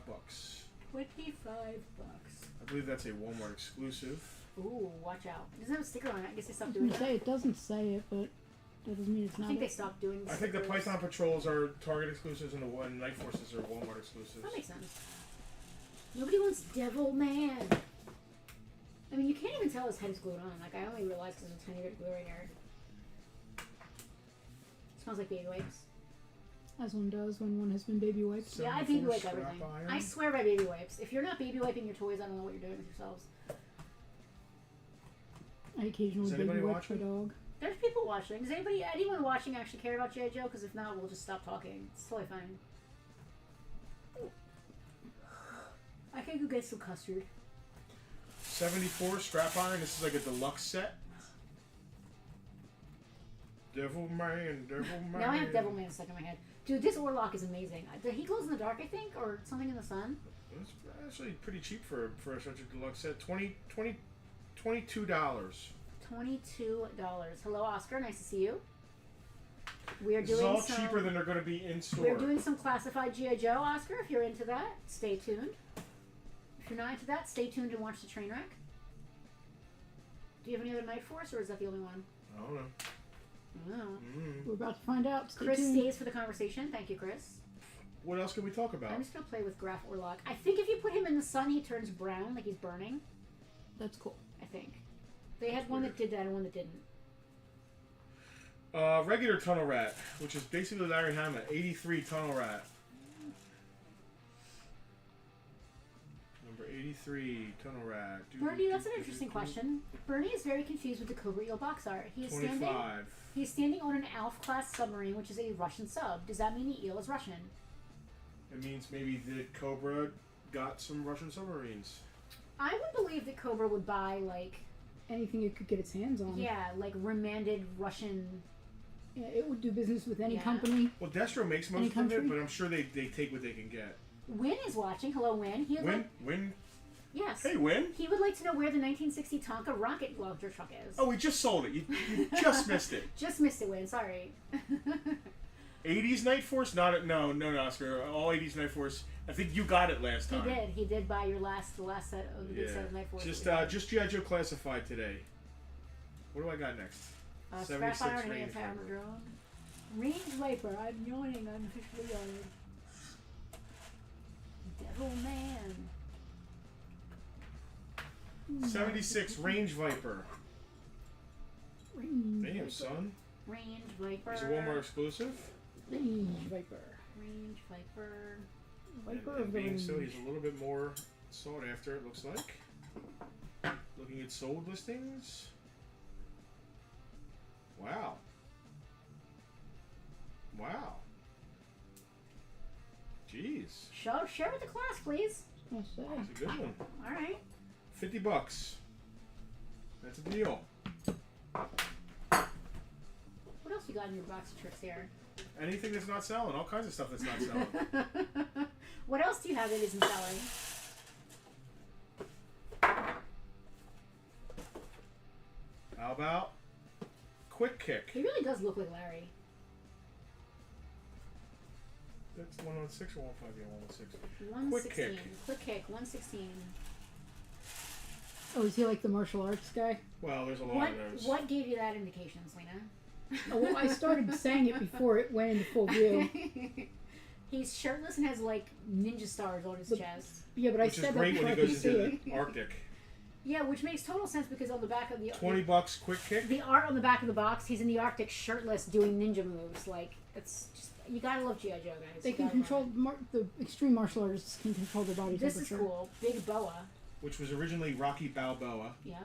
S3: I believe that's a Walmart exclusive.
S2: Ooh, watch out. Doesn't have a sticker on it. I guess they
S4: I
S2: stopped
S4: was
S2: doing
S4: gonna
S2: that.
S4: say it doesn't say it, but that doesn't mean it's
S2: I
S4: not.
S2: think they stopped doing
S3: I think the
S2: stickers.
S3: Python Patrols are Target exclusives and the Night Forces are Walmart exclusives.
S2: That makes sense. Nobody wants Devil Man. I mean, you can't even tell his head's glued on. Like, I only realized because there's a tiny bit of glue right here. Smells like baby wipes.
S4: As one does when one has been baby wiped.
S3: So-
S2: Yeah, I baby wipe
S3: Scrap
S2: everything.
S3: iron.
S2: I swear by baby wipes. If you're not baby wiping your toys, I don't know what you're doing with yourselves.
S4: I occasionally
S3: Is anybody
S4: baby wipe my
S3: watching?
S4: dog.
S2: There's people watching. Does anyone watching actually care about G.I. Joe? Because if not, we'll just stop talking. It's totally fine. I can go get some custard.
S3: 74 Scrap Iron. This is like a deluxe set. Devil Man, Devil Man.
S2: Now I have Devil Man stuck in my head. Dude, this Orlock is amazing. He glows in the dark, I think, or something in the sun.
S3: It's actually pretty cheap for such a deluxe set. $22.
S2: $22. Hello, Oscar. Nice to see you. We are
S3: This is
S2: doing
S3: all
S2: some,
S3: cheaper than they're going to be in store.
S2: We're doing some classified G.I. Joe, Oscar. If you're into that, stay tuned. If you're not into that, stay tuned and watch the train wreck. Do you have any other Night Force, or is that the only one?
S3: I don't know.
S2: No.
S4: We're about to find out. Stay
S2: Chris
S4: tuned.
S2: stays for the conversation. Thank you, Chris.
S3: What else can we talk about?
S2: I'm just gonna play with Graf Orlock. I think if you put him in the sun, he turns brown, like he's burning.
S4: That's cool.
S2: I think. They had one that did that and one that didn't.
S3: Regular Tunnel Rat, which is basically Larry Hama. 83 Tunnel Rat. Number 83 Tunnel Rat.
S2: Bernie, that's an interesting question. Bernie is very confused with the Cobra Eel box art. He is
S3: 25.
S2: He's standing on an ALF class submarine, which is a Russian sub. Does that mean the eel is Russian?
S3: It means maybe that Cobra got some Russian submarines.
S2: I would believe that Cobra would buy like
S4: Anything it could get its hands on.
S2: like remanded Russian.
S4: Yeah, it would do business with any
S2: Yeah.
S4: company.
S3: Well, Destro makes
S4: Any
S3: most of
S4: country?
S3: it, but I'm sure they take what they can get.
S2: Win is watching. Hello, Win. He would like,
S3: Win?
S2: yes.
S3: Hey, Win?
S2: He would like to know where the 1960 Tonka rocket launcher truck is.
S3: Oh, we just sold it. You just missed it.
S2: Just missed it, Win. Sorry.
S3: 80s Night Force? No, Oscar. All 80s Night Force. I think you got it last
S2: He
S3: time.
S2: did. He did buy the last set of the big set of Night Force.
S3: Just
S2: that we had.
S3: just G.I. Joe Classified today. What do I got next?
S2: Scrap iron and
S3: Range
S2: anti-armor
S3: Viper.
S2: drone.
S4: Range Viper. I'm yawning. I'm officially yawning.
S2: Devil Man.
S3: 76 Range Viper.
S4: Range
S3: Damn,
S4: Viper.
S3: son.
S2: Range Viper.
S3: It's a Walmart exclusive.
S4: Range Viper.
S2: Range Viper.
S4: Viper
S3: And
S4: of the
S3: being
S4: range.
S3: so, he's a little bit more sought after, it looks like. Looking at sold listings. Wow. Wow. Jeez. these?
S2: Share with the class, please.
S4: I'll say.
S3: That's a good one.
S2: All right.
S3: $50. That's a deal.
S2: What else you got in your box of tricks here?
S3: Anything that's not selling. All kinds of stuff that's not selling.
S2: What else do you have that isn't selling?
S3: How about Quick Kick?
S2: He really does look like Larry.
S3: That's 116 or 150? 116.
S2: 116.
S3: Kick.
S2: Quick kick. 116.
S4: Oh, is he like the martial arts guy?
S3: Well, there's a lot of those.
S2: What gave you that indication, Selena?
S4: Oh, well, I started saying it before it went into full view.
S2: He's shirtless and has like ninja stars on his chest.
S4: Yeah, but
S3: Which
S4: I said
S3: is
S4: that
S3: great
S4: before
S3: when
S4: I
S3: he
S4: could
S3: goes
S4: see
S3: into
S4: it.
S3: the Arctic.
S2: Yeah, which makes total sense because on the back of the
S3: $20 Quick Kick.
S2: the art on the back of the box, he's in the Arctic shirtless doing ninja moves. Like it's just you gotta love G.I. Joe, guys.
S4: They
S2: You
S4: can
S2: gotta
S4: control
S2: love
S4: the extreme martial artists can control their body
S2: it. This
S4: temperature.
S2: is cool. Big boa.
S3: Which was originally Rocky Balboa,
S2: Yeah.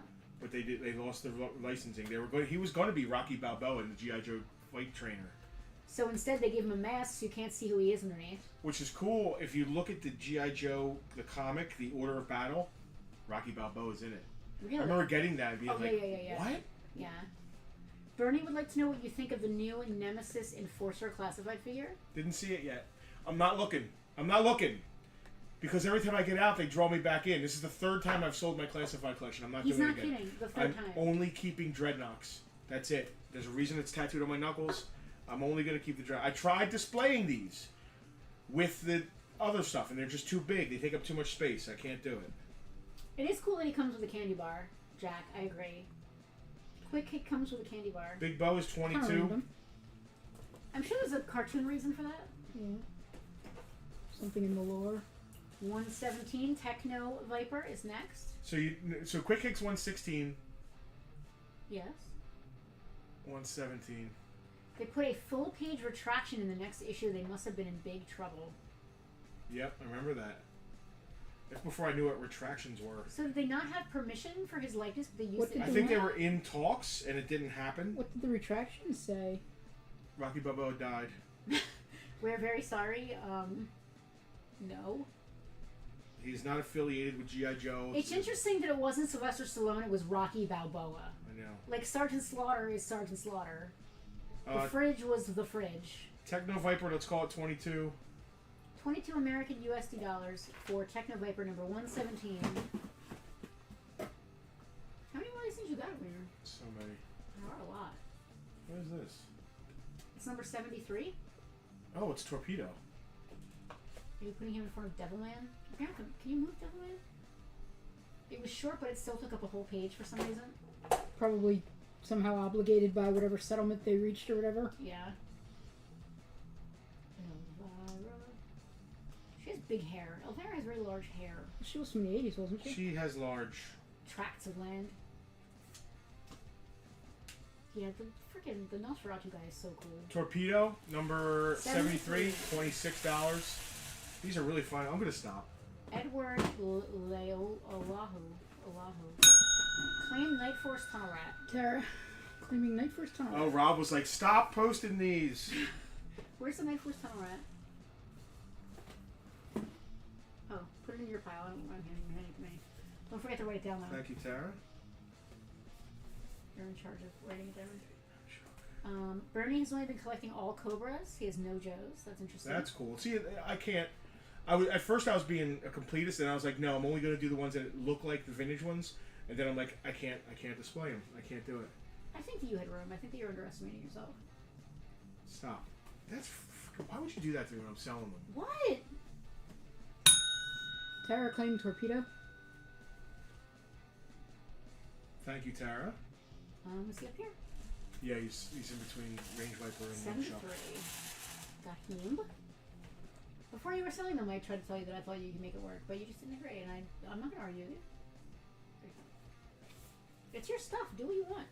S3: but they lost their licensing. He was going to be Rocky Balboa in the G.I. Joe fight trainer.
S2: So instead, they give him a mask so you can't see who he is underneath.
S3: Which is cool. If you look at the G.I. Joe, the comic, The Order of Battle, Rocky Balboa is in it.
S2: Really?
S3: I remember getting that and being like,
S2: yeah.
S3: what?
S2: Yeah. Bernie would like to know what you think of the new Nemesis Enforcer classified figure.
S3: Didn't see it yet. I'm not looking. Because every time I get out, they draw me back in. This is the third time I've sold my classified collection. I'm not
S2: He's
S3: doing
S2: not
S3: it again.
S2: kidding. The 3rd
S3: I'm
S2: time.
S3: only keeping Dreadnoks. That's it. There's a reason it's tattooed on my knuckles. I'm only going to keep the Dread. I tried displaying these with the other stuff, and they're just too big. They take up too much space. I can't do it.
S2: It is cool that he comes with a candy bar, Jack. I agree. Quick Kick comes with a candy bar.
S3: Big Bow is
S4: Kinda
S3: 22.
S4: random.
S2: I'm sure there's a cartoon reason for that.
S4: Yeah. Something in the lore.
S2: 117 Techno Viper is next.
S3: So Quick Kick's 116,
S2: Yes.
S3: 117.
S2: They put a full page retraction in the next issue. They must have been in big trouble.
S3: Yep, I remember that. That's before I knew what retractions were.
S2: So did they not have permission for his likeness? But they used
S4: What
S2: it.
S4: did
S3: I think they were in talks, and it didn't happen.
S4: What did the retractions say?
S3: Rocky Balboa died.
S2: We're very sorry. No.
S3: He's not affiliated with G.I. Joe.
S2: It's interesting that it wasn't Sylvester Stallone. It was Rocky Balboa.
S3: I know.
S2: Like Sergeant Slaughter is Sergeant Slaughter. The
S3: Uh,
S2: fridge was the fridge.
S3: Techno Viper, let's call it 22.
S2: 22 American USD dollars for Techno Viper number 117. How many more of these things you got over here?
S3: So many.
S2: There are a lot.
S3: What is this?
S2: It's number 73.
S3: Oh, it's Torpedo.
S2: Are you putting him in front of Devilman? Can you move Devilman? It was short, but it still took up a whole page for some reason.
S4: Probably somehow obligated by whatever settlement they reached or whatever.
S2: Yeah. Elvira. She has big hair. Elvira has very large hair.
S4: She was from the 80s, wasn't she?
S3: She has large.
S2: Tracts of land. Yeah, the Nosferatu guy is so cool.
S3: Torpedo, number 73,
S2: 73.
S3: $26. These are really fun. I'm going to stop.
S2: Edward Oahu. Claim Night Force Tunnel Rat.
S4: Tara, claiming Night Force Tunnel.
S3: Oh, Rob was like, stop posting these.
S2: Where's the Night Force Tunnel Rat? Oh, put it in your pile. I'm handing it to me. Don't forget to write it down though.
S3: Thank you, Tara.
S2: You're in charge of writing it down. Bernie has only been collecting all Cobras. He has no Joes. That's interesting.
S3: That's cool. See, I can't. At first, I was being a completist, and I was like, no, I'm only going to do the ones that look like the vintage ones. And then I'm like, I can't display them. I can't do it.
S2: I think that you had room. I think that you're underestimating yourself.
S3: Stop. Why would you do that to me when I'm selling them?
S2: What?
S4: Tara claiming Torpedo.
S3: Thank you, Tara.
S2: Is he up here?
S3: Yeah, he's in between Range Viper and
S2: 73.
S3: Nunchuck.
S2: Got him. Before you were selling them, I tried to tell you that I thought you could make it work, but you just didn't agree, and I'm not going to argue with you. It's your stuff. Do what you want.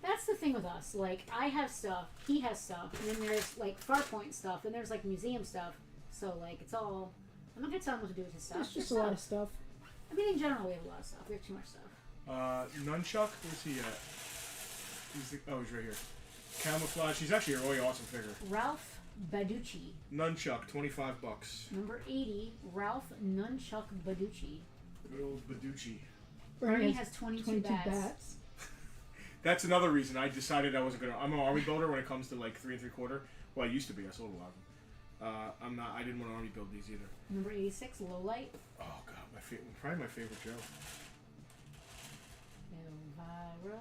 S2: That's the thing with us. Like, I have stuff, he has stuff, and then there's, like, Farpoint stuff, and there's, like, museum stuff. So, like, it's all... I'm not going to tell him what to do with his stuff.
S4: There's just
S2: Your
S4: a lot of stuff.
S2: I mean, in general, we have a lot of stuff. We have too much stuff.
S3: Nunchuck, where's he at? He's right here. Camouflage. He's actually a really awesome figure.
S2: Ralph Baducci.
S3: Nunchuck, 25 bucks.
S2: Number 80, Ralph Nunchuck Baducci.
S3: Good old Baducci.
S2: Bernie has 22 bats.
S3: That's another reason I decided I wasn't gonna. I'm an army builder when it comes to like 3 3/4. Well, I used to be. I sold a lot of them. I'm not. I didn't want to army build these either.
S2: Number 86, Lowlight.
S3: Oh god, probably my favorite Joe.
S2: Elvira.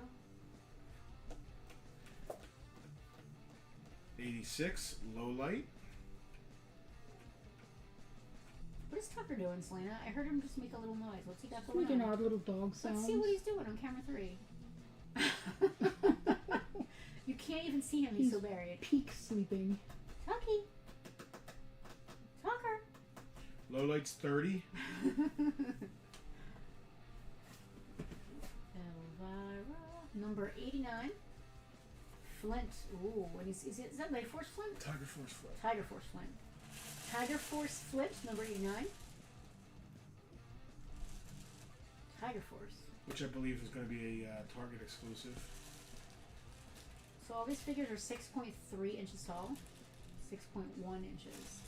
S3: 86, Lowlight.
S2: What is Tucker doing, Selena? I heard him just make a little noise. What's he got
S4: Just
S2: going
S4: making
S2: on?
S4: odd little dog sounds.
S2: Let's see what he's doing on camera 3. You can't even see him. He's so buried.
S4: Peak sleeping.
S2: Tucky. Tucker.
S3: Lowlight's 30.
S2: Elvira. Number 89. Flint. Ooh, and is that Light Force Flint?
S3: Tiger Force Flip.
S2: Tiger Force Flint. Tiger Force Flint, number 89. Tiger Force.
S3: Which I believe is going to be a Target exclusive.
S2: So all these figures are 6.3 inches tall, 6.1 inches,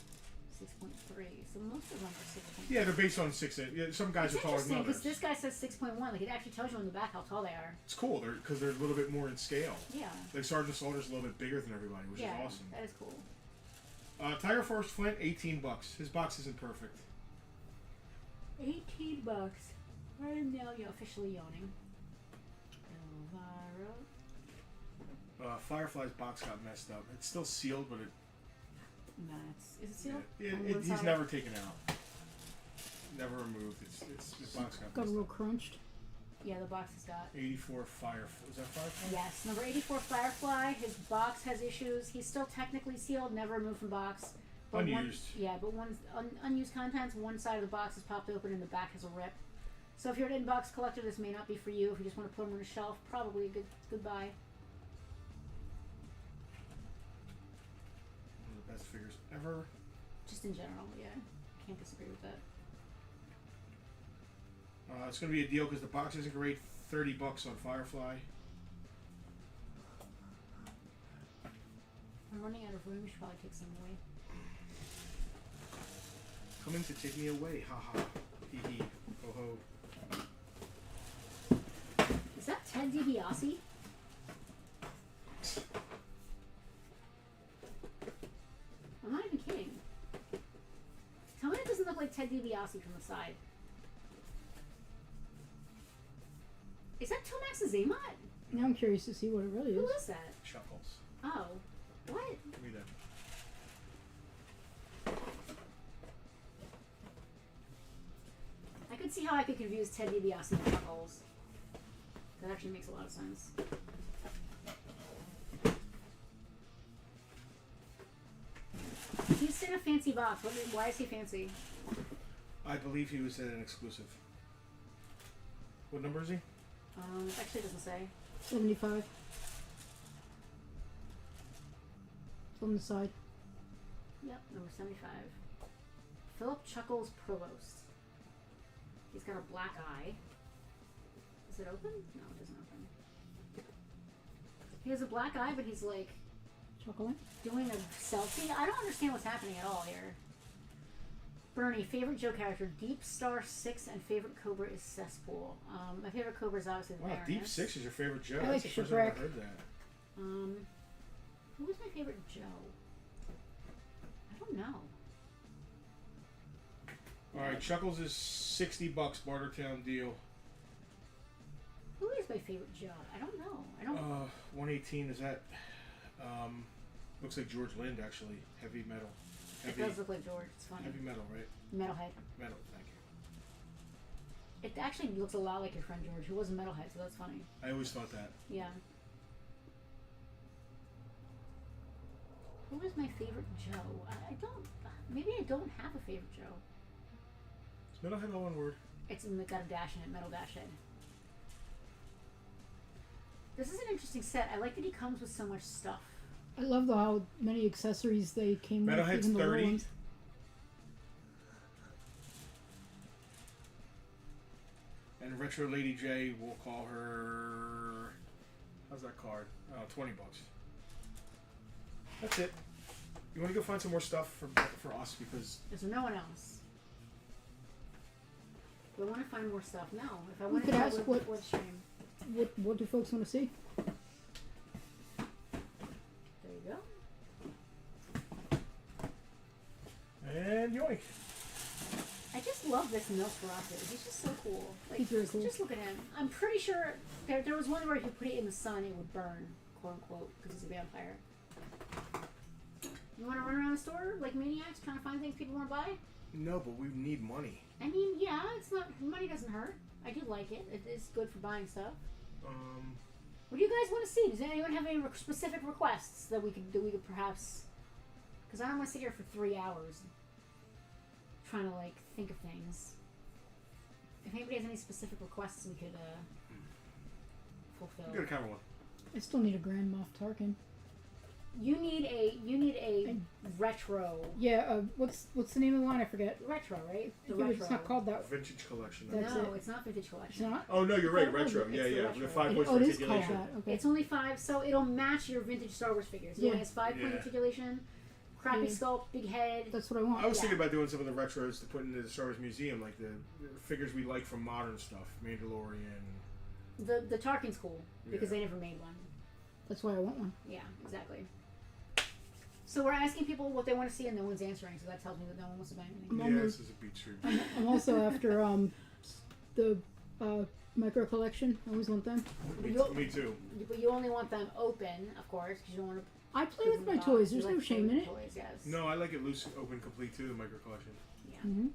S2: 6.3. So most of them are 6.3.
S3: Yeah, they're based on 6 inch. Yeah, some guys
S2: It's
S3: are taller than
S2: interesting
S3: others.
S2: because this guy says 6.1. Like it actually tells you on the back how tall they are.
S3: It's cool. Because they're a little bit more in scale.
S2: Yeah.
S3: Like Sergeant Slaughter's a little bit bigger than everybody, which
S2: Yeah,
S3: is awesome.
S2: that is cool.
S3: Tiger Force Flint, 18 bucks. His box isn't perfect.
S2: 18 bucks. I am now officially yawning. Elvira.
S3: Firefly's box got messed up. It's still sealed, but it.
S2: Is it sealed?
S3: He's never taken out. Never removed. His box got
S4: Got a
S3: messed
S4: little
S3: up.
S4: crunched.
S2: Yeah, the box has got.
S3: 84 Firefly. Is that Firefly?
S2: Yes, number 84 Firefly. His box has issues. He's still technically sealed, never removed from box. But
S3: Unused.
S2: But one unused contents. One side of the box is popped open and the back has a rip. So if you're an inbox collector, this may not be for you. If you just want to put them on a shelf, probably a good buy.
S3: One of the best figures ever.
S2: Just in general, yeah. Can't disagree with that.
S3: It's going to be a deal because the box isn't great. 30 bucks on Firefly.
S2: I'm running out of room. You should probably take some away.
S3: Coming to take me away. Ha ha. Hee hee. Ho ho.
S2: Is that Ted DiBiase? I'm not even kidding. Tell me it doesn't look like Ted DiBiase from the side. Is that Tomax Azamot?
S4: Now I'm curious to see what it really
S2: Who
S4: is.
S2: is that?
S3: Chuckles.
S2: Oh. What?
S3: Give me that.
S2: I could see how I could confuse Ted DiBiase and Chuckles. That actually makes a lot of sense. He's in a fancy box. Why is he fancy?
S3: I believe he was at an exclusive. What number is he?
S2: It actually doesn't say.
S4: 75. It's on the side.
S2: Yep, number 75. Philip Chuckles Provost. He's got a black eye. Is it open? No, it doesn't open. He has a black eye, but he's like
S4: Chocolate.
S2: doing a selfie. I don't understand what's happening at all here. Bernie, favorite Joe character, Deep Star 6, and favorite Cobra is Cesspool. My favorite Cobra is obviously the
S3: Wow,
S2: Baroness.
S3: Deep 6 is your favorite Joe.
S4: I like
S3: That's the first time I
S4: Shipwreck.
S3: heard that.
S2: Who was my favorite Joe? I don't know.
S3: Alright, Chuckles is 60 bucks, Bartertown deal.
S2: Who is my favorite Joe? I don't know. I don't.
S3: 118, is that? Looks like George Lind, actually. Heavy metal.
S2: It does look like George. It's funny.
S3: Heavy metal, right?
S2: Metalhead.
S3: Metal, thank you.
S2: It actually looks a lot like your friend George, who was a metalhead, so that's funny.
S3: I always thought that.
S2: Yeah. Who is my favorite Joe? I don't. Maybe I don't have a favorite Joe.
S3: Is Metalhead all one word?
S2: It's got a dash in it, metal dash head. This is an interesting set. I like that he comes with so much stuff.
S4: I love how many accessories they came with.
S3: Metalhead's
S4: Even the low
S3: 30.
S4: ones.
S3: And Retro Lady J, we'll call her. How's that card? 20 bucks. That's it. You want to go find some more stuff for us because
S2: Is there no one else? Do I want to find more stuff? No. If I
S4: We
S2: want
S4: could
S2: to
S4: ask what
S2: stream.
S4: what do folks want to see?
S2: There you go.
S3: and yoink.
S2: I just love this Nosferatu. He's just so cool. Like,
S4: He's very cool.
S2: Just look at him. I'm pretty sure there was one where if you put it in the sun, it would burn, quote unquote, because he's a vampire. You want to run around the store like maniacs trying to find things people want to buy?
S3: No, but we need money.
S2: I mean, yeah, it's not money doesn't hurt. I do like it. It is good for buying stuff. What do you guys want to see? Does anyone have any specific requests that we could perhaps? Because I don't want to sit here for 3 hours trying to like think of things. If anybody has any specific requests, we could fulfill.
S3: Go to camera one.
S4: I still need a Grand Moff Tarkin.
S2: You need a retro.
S4: Yeah. What's the name of the line? I forget.
S2: Retro, right? The
S4: Yeah,
S2: retro.
S4: it's not called that.
S3: Vintage collection.
S4: That's
S2: no,
S4: it.
S2: it's not vintage
S4: It's
S2: collection.
S4: not.
S3: Oh no, you're right.
S2: Oh,
S3: Retro.
S2: it's
S3: Yeah,
S2: the
S3: yeah.
S2: retro.
S3: The 5 points
S4: Oh,
S3: for
S4: it is called
S3: articulation.
S4: that. Okay.
S2: It's only 5, so it'll match your vintage Star Wars figures. It
S4: Yeah.
S2: only has 5-point
S3: Yeah.
S2: articulation, crappy
S4: Yeah.
S2: sculpt, big head.
S4: That's what I want.
S3: I was
S2: Yeah.
S3: thinking about doing some of the retros to put into the Star Wars Museum, like the figures we like from modern stuff, Mandalorian.
S2: The Tarkin's cool because
S3: Yeah.
S2: they never made one.
S4: That's why I want one.
S2: Yeah, exactly. So we're asking people what they want to see, and no one's answering. So that tells me that no one wants to buy anything.
S4: I'm
S3: Yeah,
S4: almost-
S3: this is a beat stream.
S4: I'm also after the micro collection. I always want them.
S3: Me too.
S2: But you only want them open, of course, because you don't want to.
S4: I play with my toys. There's no shame in it.
S2: Toys, yes.
S3: No, I like it loose, open, complete too. The micro collection.
S2: Yeah.
S4: Hmm.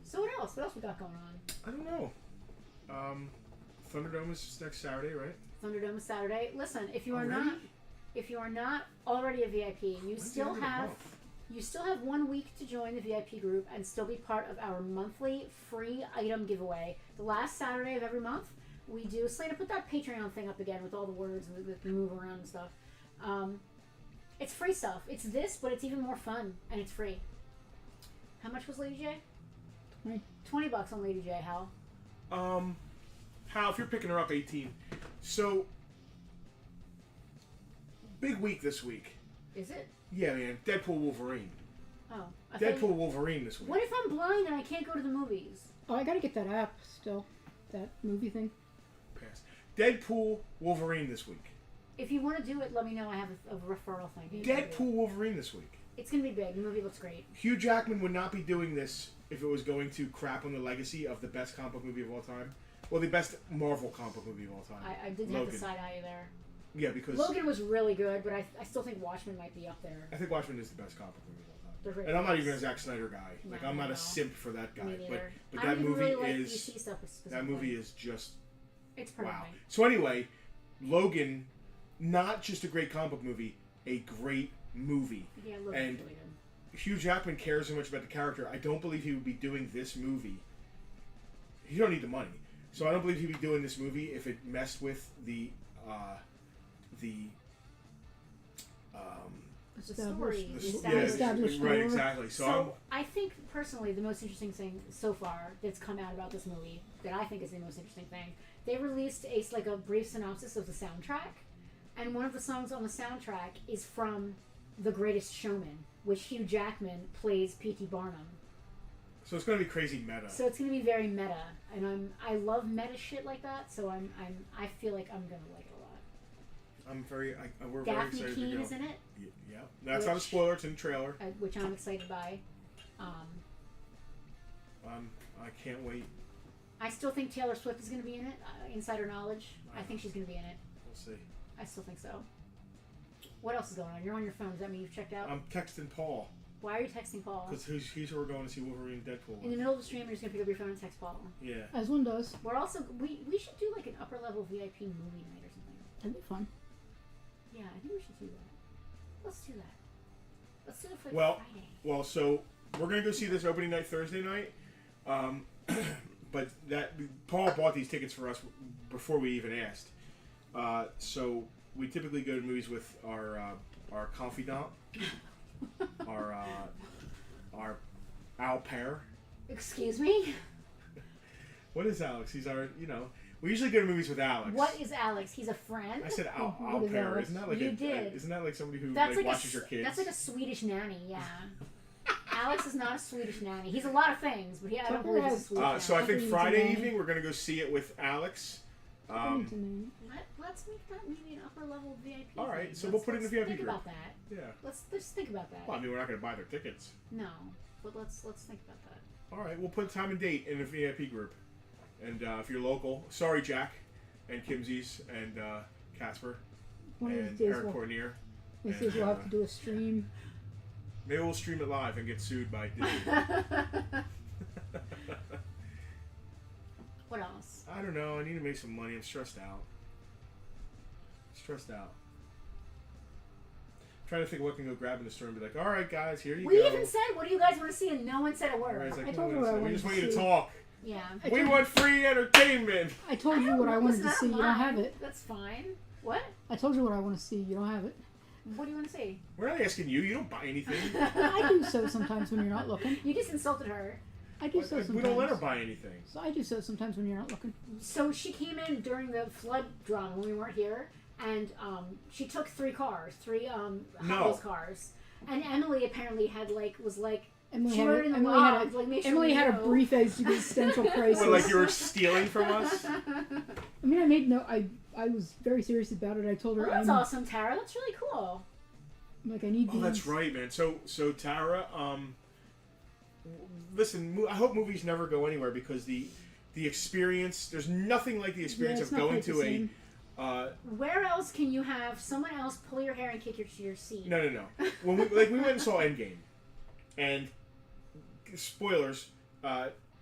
S2: So what else? What else we got going on?
S3: I don't know. Thunderdome is next Saturday, right?
S2: Thunderdome is Saturday. Listen, if you are
S3: Already?
S2: not already a VIP, you
S3: When's the
S2: still
S3: end of the
S2: have
S3: month?
S2: you still have 1 week to join the VIP group and still be part of our monthly free item giveaway. The last Saturday of every month, we do. Selena, put that Patreon thing up again with all the words that move around and stuff. It's free stuff. It's this, but it's even more fun and it's free. How much was Lady J?
S4: 20.
S2: $20 on Lady J. Hal.
S3: Hal, if you're picking her up, 18. So, big week this week.
S2: Is it?
S3: Yeah, man. Deadpool Wolverine.
S2: Oh, I
S3: Deadpool
S2: thought-
S3: Wolverine this week.
S2: What if I'm blind and I can't go to the movies?
S4: Oh, I gotta get that app still. That movie thing.
S3: Pass. Deadpool Wolverine this week.
S2: If you want to do it, let me know. I have a referral thing. You can do it.
S3: Deadpool Wolverine this week.
S2: It's gonna be big. The movie looks great.
S3: Hugh Jackman would not be doing this if it was going to crap on the legacy of the best comic book movie of all time. Well, the best Marvel comic book movie of all time.
S2: I did have
S3: Logan.
S2: to side eye you there.
S3: Yeah, because
S2: Logan was really good, but I still think Watchmen might be up there.
S3: I think Watchmen is the best comic book movie of all
S2: They're
S3: time.
S2: great
S3: And I'm not
S2: movies.
S3: even a Zack Snyder guy. Like,
S2: No,
S3: I'm not
S2: no.
S3: a simp for that guy.
S2: Me
S3: But
S2: neither.
S3: but
S2: I
S3: that
S2: don't even
S3: movie
S2: really like
S3: is
S2: DC stuff specifically.
S3: that movie is just
S2: It's perfect.
S3: wow. So anyway, Logan, not just a great comic book movie, a great movie.
S2: Yeah, Logan's
S3: And
S2: really good.
S3: Hugh Jackman cares so much about the character. I don't believe he would be doing this movie. He don't need the money, so I don't believe he'd be doing this movie if it messed with the
S2: The
S4: Established-
S2: story,
S3: the
S2: the
S3: s-
S2: established.
S4: established
S3: right,
S4: lore.
S3: exactly. So,
S2: So I think personally the most interesting thing so far that's come out about this movie that I think is the most interesting thing, they released a brief synopsis of the soundtrack, and one of the songs on the soundtrack is from The Greatest Showman, which Hugh Jackman plays P.T. Barnum.
S3: so it's gonna be crazy meta.
S2: So it's gonna be very meta, and I love meta shit like that. So I feel like I'm gonna like it a lot.
S3: We're very
S2: Daphne
S3: excited
S2: Keane
S3: to go.
S2: is in it,
S3: Yeah, that's not a
S2: Which-
S3: spoiler. It's in the trailer.
S2: which I'm excited by.
S3: I can't wait.
S2: I still think Taylor Swift is going to be in it. Insider knowledge. I think she's going to be in it.
S3: We'll see.
S2: I still think so. What else is going on? You're on your phone. Does that mean you've checked out?
S3: I'm texting Paul
S2: Why are you texting Paul?
S3: because he's who we're going to see Wolverine and Deadpool.
S2: In the
S3: with.
S2: middle of the stream, you're just going to pick up your phone and text Paul.
S3: Yeah.
S4: As one does.
S2: We're also we should do like an upper level VIP movie night or something.
S4: That'd be fun.
S2: Yeah, I think we should do that. Let's do that. Let's do it for
S3: Well,
S2: Friday.
S3: Well, so we're gonna go see this opening night Thursday night, but that Paul bought these tickets for us before we even asked. So we typically go to movies with our confidant, our Al pair.
S2: Excuse me.
S3: What is Alex? He's our We usually go to movies with Alex.
S2: What is Alex? He's a friend?
S3: I said au
S4: What is
S3: pair.
S4: Alex?
S3: Isn't that like
S2: You did.
S3: Isn't that like somebody who
S2: That's like
S3: watches your kids?
S2: That's like a Swedish nanny, yeah. Alex is not a Swedish nanny. He's a lot of things, but I don't believe he's a Swedish nanny.
S3: So I think
S4: Something
S3: Friday
S4: to
S3: evening we're gonna go see it with Alex.
S2: Let's make that maybe an upper level VIP.
S3: All right,
S2: thing.
S3: so we'll put it in the VIP
S2: think
S3: group.
S2: about that.
S3: Yeah.
S2: Let's just think about that.
S3: Well, I mean, we're not gonna buy their tickets.
S2: No, but let's think about that.
S3: All right, we'll put time and date in the VIP group. And if you're local, sorry, Jack, and Kimsey's, and Casper,
S4: One of
S3: and
S4: these days
S3: Eric
S4: we'll,
S3: Cornier.
S4: we'll have to do a stream.
S3: Maybe we'll stream it live and get sued by Disney.
S2: What else?
S3: I don't know. I need to make some money. I'm stressed out. Trying to think what can go grab in the store and be like, all right, guys, here you
S2: We
S3: go.
S2: even said, what do you guys want to see? And no one said a word.
S3: Everybody's like,
S4: I told you what I
S3: we
S4: wanted
S3: just
S4: to
S3: want you to
S4: see.
S3: talk.
S2: Yeah.
S3: We want free entertainment.
S4: I told you what I wanted to see. You don't have it.
S2: That's fine. What?
S4: I told you what I want to see. You don't have it.
S2: What do you want to see?
S3: We're not asking you. You don't buy anything.
S4: I do so sometimes when you're not looking.
S2: You just insulted her.
S4: I do so sometimes.
S3: We don't let her buy anything.
S4: So I do so sometimes when you're not looking.
S2: So she came in during the flood drama when we weren't here, and she took three Hot Wheels cars. And Emily apparently was like,
S4: Emily
S2: she
S4: had,
S2: wrote in the
S4: Emily
S2: log,
S4: had,
S2: like, make sure
S4: Emily
S2: we
S4: had a
S2: know.
S4: brief existential crisis.
S3: What, like you were stealing from us?
S4: I mean, I was very serious about it. I told her,
S2: Oh, that's awesome, Tara. That's really cool.
S4: like, I need these.
S3: Oh, that's right, man. So Tara, listen, I hope movies never go anywhere because the experience, there's nothing like the experience
S4: it's
S3: of
S4: not
S3: going
S4: quite the
S3: to
S4: same.
S2: Where else can you have someone else pull your hair and kick you to your seat?
S3: No. When we went and saw Endgame, and spoilers,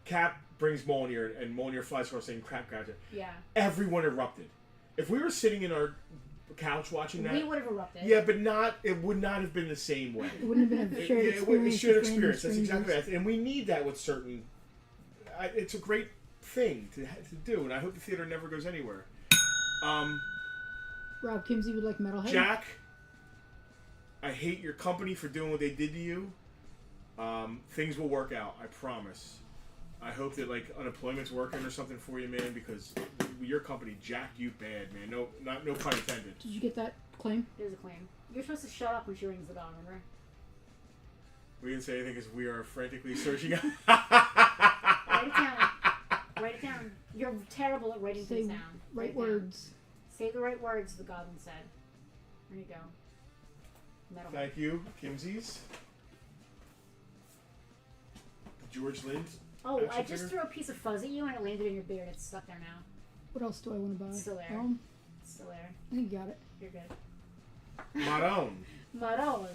S3: Cap brings Mjolnir, and Mjolnir flies across saying crap gadget.
S2: Yeah.
S3: Everyone erupted. If we were sitting in our couch watching that,
S2: We would have erupted.
S3: yeah, but it would not have been the same way.
S4: It wouldn't have been a shared experience.
S3: Shared
S4: with
S3: experience. That's
S4: random
S3: exactly
S4: strangers.
S3: right. And we need that with certain. It's a great thing to do, and I hope the theater never goes anywhere.
S4: Rob Kimsey would like Metalhead.
S3: Jack, I hate your company for doing what they did to you. Things will work out, I promise. I hope that like unemployment's working or something for you, man, because your company jacked you bad, man. No pun intended.
S4: Did you get that claim?
S2: There's a claim. You're supposed to shut up when she rings the bell, remember?
S3: We didn't say anything because we are frantically searching.
S2: Write it down. Write it down. You're terrible at writing
S4: Say
S2: things down.
S4: right
S2: Write it down.
S4: words.
S2: Say the right words, the goblin said. There you go. Metal.
S3: Thank you, Kimsey's. George Lynde's.
S2: Oh, I
S3: action
S2: just
S3: figure?
S2: threw a piece of fuzz at you and it landed in your beard. It's stuck there now.
S4: What else do I want to buy?
S2: It's still there. It's still there.
S4: I think you got it.
S2: You're good.
S3: Maroon.
S2: Maroon.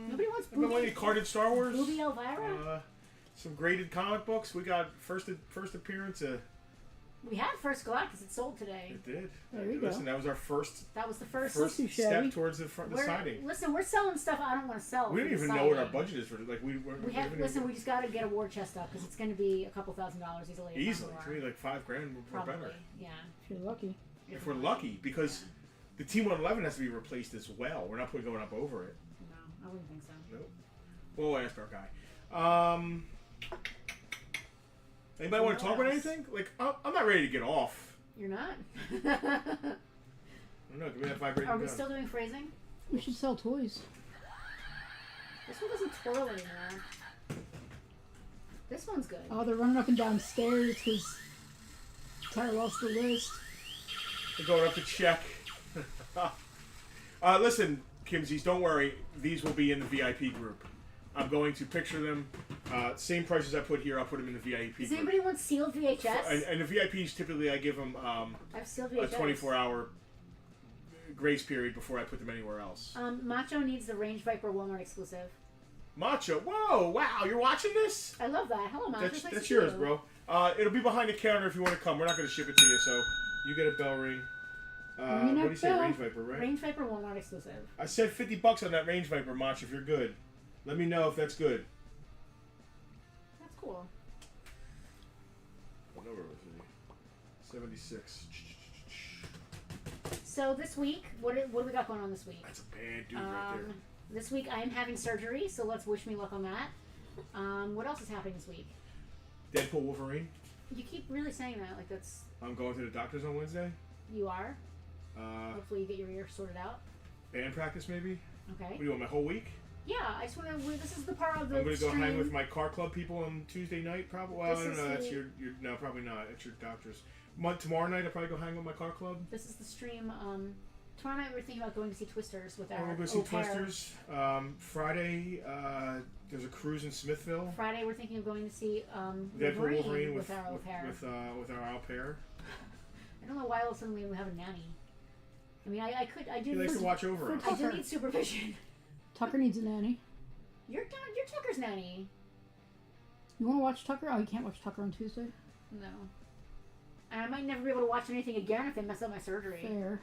S2: Nobody wants
S3: Any
S2: Booby.
S3: carded Star Wars?
S2: Booby Elvira?
S3: Some graded comic books. We got first appearance.
S2: We had First Galactus. It sold today.
S3: It did.
S4: There you go.
S3: Listen, that was our first
S2: That was the first.
S4: too
S3: step
S4: shabby.
S3: towards the siding.
S2: Listen, we're selling stuff I don't want to sell.
S3: We
S2: for
S3: don't
S2: the
S3: even know what our
S2: siding.
S3: budget is for. Like we haven't
S2: Listen,
S3: even-
S2: we just got to get a war chest up because it's going to be a couple $1,000 easily. if not
S3: easily.
S2: more.
S3: It's gonna be like $5,000. We're
S2: Probably.
S3: better
S2: Yeah.
S4: If you're lucky.
S3: if we're lucky because the T111 has to be replaced as well. We're not going up over it.
S2: No, I wouldn't think so.
S3: Nope. We'll ask our guy. Anybody want to talk about anything? Like I'm not ready to get off.
S2: You're not?
S3: I don't know. Give me that vibrating
S2: Are we
S3: gun.
S2: still doing phrasing?
S4: We should sell toys.
S2: This one doesn't twirl anymore. This one's good.
S4: Oh, they're running up and down stairs because Tyler lost the list.
S3: We're going up to check. Listen, Kimsies, don't worry. These will be in the VIP group. I'm going to picture them. Same prices I put here, I'll put them in the VIP
S2: Does
S3: group.
S2: anybody want sealed VHS?
S3: And the VIPs, typically I give them
S2: I have sealed
S3: a
S2: VHS.
S3: 24-hour grace period before I put them anywhere else.
S2: Macho needs the Range Viper Walmart exclusive.
S3: Macho, whoa, wow, you're watching this?
S2: I love that. Hello, Macho. Nice
S3: That's
S2: to see
S3: yours,
S2: you.
S3: bro. It'll be behind the counter if you want to come. We're not going to ship it to you, so you get a bell ring. What do you say,
S4: bell.
S3: Range Viper, right?
S2: Range Viper Walmart exclusive.
S3: I said $50 on that Range Viper, Macho, if you're good. Let me know if that's good.
S2: That's cool.
S3: What number was it? 76.
S2: So this week, what do we got going on this week?
S3: That's a bad dude right there.
S2: This week I am having surgery, so let's wish me luck on that. What else is happening this week?
S3: Deadpool Wolverine.
S2: You keep really saying that like that's.
S3: I'm going to the doctor's on Wednesday.
S2: You are.
S3: Uh,
S2: Hopefully you get your ear sorted out.
S3: Band practice maybe.
S2: Okay.
S3: What do you want, my whole week?
S2: Yeah, I just want to. This is the part of the.
S3: I'm gonna go hang
S2: stream.
S3: with my car club people on Tuesday night. Probably. Well, I
S2: This
S3: don't
S2: is
S3: know. That's
S2: the-
S3: your. No, probably not. It's your doctor's. Tomorrow night I'll probably go hang with my car club.
S2: This is the stream. Tomorrow night we're thinking about going to see Twisters with
S3: Oh,
S2: our
S3: we'll go see
S2: au pair.
S3: Twisters. Friday there's a cruise in Smithville.
S2: Friday we're thinking of going to see
S3: Deadpool Wolverine
S2: with our au pair.
S3: with our au pair.
S2: I don't know why all suddenly we have a nanny. I mean, I do.
S3: He likes to watch over us.
S2: I do need supervision.
S4: Tucker needs a nanny.
S2: You're Tucker's nanny.
S4: You want to watch Tucker? Oh, you can't watch Tucker on Tuesday.
S2: No. And I might never be able to watch anything again if they mess up my surgery.
S4: Fair.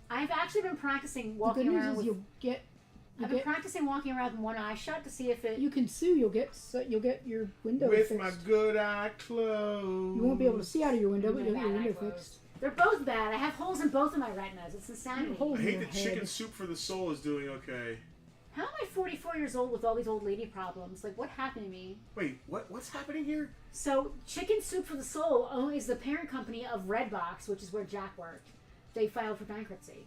S2: I've actually been practicing
S4: The
S2: walking
S4: good news
S2: around
S4: is
S2: with.
S4: you'll
S2: I've been practicing walking around with one eye shut to see if it.
S4: you can sue. You'll get your window
S3: With
S4: fixed.
S3: my good eye closed.
S4: You won't be able to see out of your window, but
S2: My
S4: you'll get your
S2: bad eye
S4: window
S2: closed.
S4: fixed.
S2: They're both bad. I have holes in both of my retinas. It's insanity.
S4: Holes
S3: I
S4: in
S3: hate
S4: your
S3: that
S4: head.
S3: Chicken Soup for the Soul is doing okay.
S2: How am I 44 years old with all these old lady problems? Like, what happened to me?
S3: Wait, what's happening here?
S2: So, Chicken Soup for the Soul is the parent company of Redbox, which is where Jack worked. They filed for bankruptcy.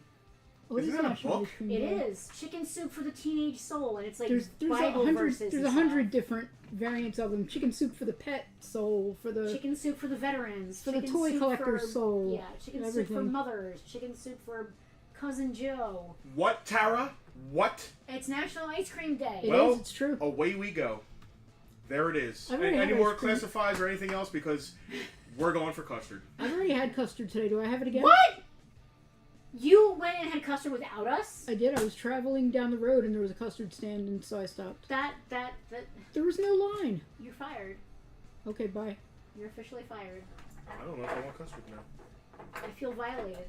S4: Oh, it
S3: Isn't
S4: is
S3: that a
S4: National
S3: book?
S4: Ice Cream
S2: It
S4: Day.
S2: is Chicken Soup for the Teenage Soul, and it's like
S4: There's
S2: Bible verses.
S4: there's
S2: and
S4: 100
S2: stuff.
S4: different variants of them. Chicken soup for the pet soul, for the
S2: Chicken Soup for the veterans.
S4: For the
S2: chicken
S4: toy
S2: soup
S4: collector's
S2: for,
S4: soul,
S2: Yeah, Chicken Soup for
S4: everything.
S2: mothers. Chicken Soup for Cousin Joe.
S3: What, Tara? What?
S2: It's National Ice Cream Day.
S4: It
S3: Well-
S4: is, it's true.
S3: Away we go. There it is.
S4: I've already
S3: Any
S4: had
S3: more
S4: ice cream.
S3: classifies or anything else? Because we're going for custard.
S4: I've already had custard today. Do I have it again?
S2: What? You went and had custard without us?
S4: I did. I was traveling down the road and there was a custard stand, and so I stopped.
S2: That
S4: There was no line.
S2: you're fired.
S4: Okay, bye.
S2: You're officially fired.
S3: I don't know if I want custard now.
S2: I feel violated.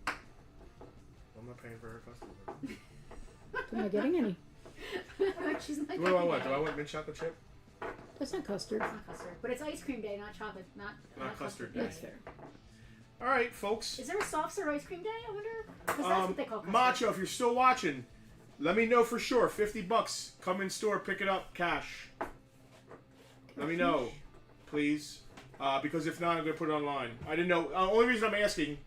S3: I'm not paying for her custard.
S4: I'm not getting any.
S2: She's not
S3: What do I
S2: getting
S3: want?
S2: it.
S3: Do I want mint chocolate chip?
S4: That's not custard.
S2: It's not custard, but it's ice cream day, not chocolate, not
S3: custard day.
S4: That's fair.
S3: All right, folks.
S2: Is there a soft serve ice cream day? I wonder. 'Cause that's what they call custard.
S3: Macho, if you're still watching, let me know for sure. $50. Come in store, pick it up, cash. Let me know, please. Because if not, I'm gonna put it online. I didn't know. Only reason I'm asking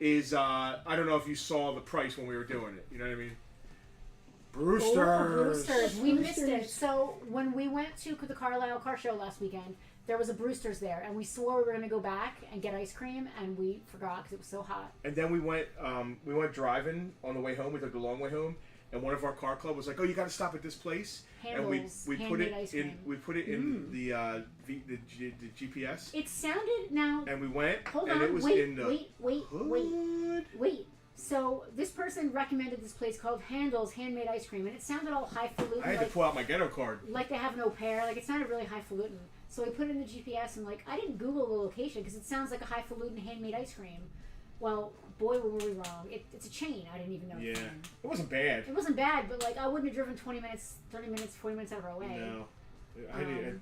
S3: is I don't know if you saw the price when we were doing it. You know what I mean? Brewsters.
S2: Oh, Brewsters. We missed it.
S4: Brewsters.
S2: So when we went to the Carlisle Car Show last weekend, there was a Brewsters there, and we swore we were going to go back and get ice cream, and we forgot because it was so hot.
S3: And then we went driving on the way home. We took the long way home, and one of our car club was like, "Oh, you got to stop at this place."
S2: Handles,
S3: and we put
S2: handmade
S3: it
S2: ice
S3: in.
S2: cream.
S3: We put it in the GPS,
S2: It sounded now.
S3: and we went,
S2: Hold
S3: and
S2: on.
S3: it was
S2: Wait,
S3: in the
S2: wait.
S3: hood.
S2: So this person recommended this place called Handles Handmade Ice Cream, and it sounded all highfalutin,
S3: I had to pull out my ghetto card.
S2: like they have no pair. Like it sounded really highfalutin. So we put it in the GPS, and like I didn't Google the location because it sounds like a highfalutin handmade ice cream. Well, boy, were we wrong. It's a chain. I didn't even know.
S3: Yeah,
S2: It was a chain.
S3: it wasn't bad.
S2: It wasn't bad, but like I wouldn't have driven 20 minutes, 30 minutes, 40 minutes out of our way.
S3: No,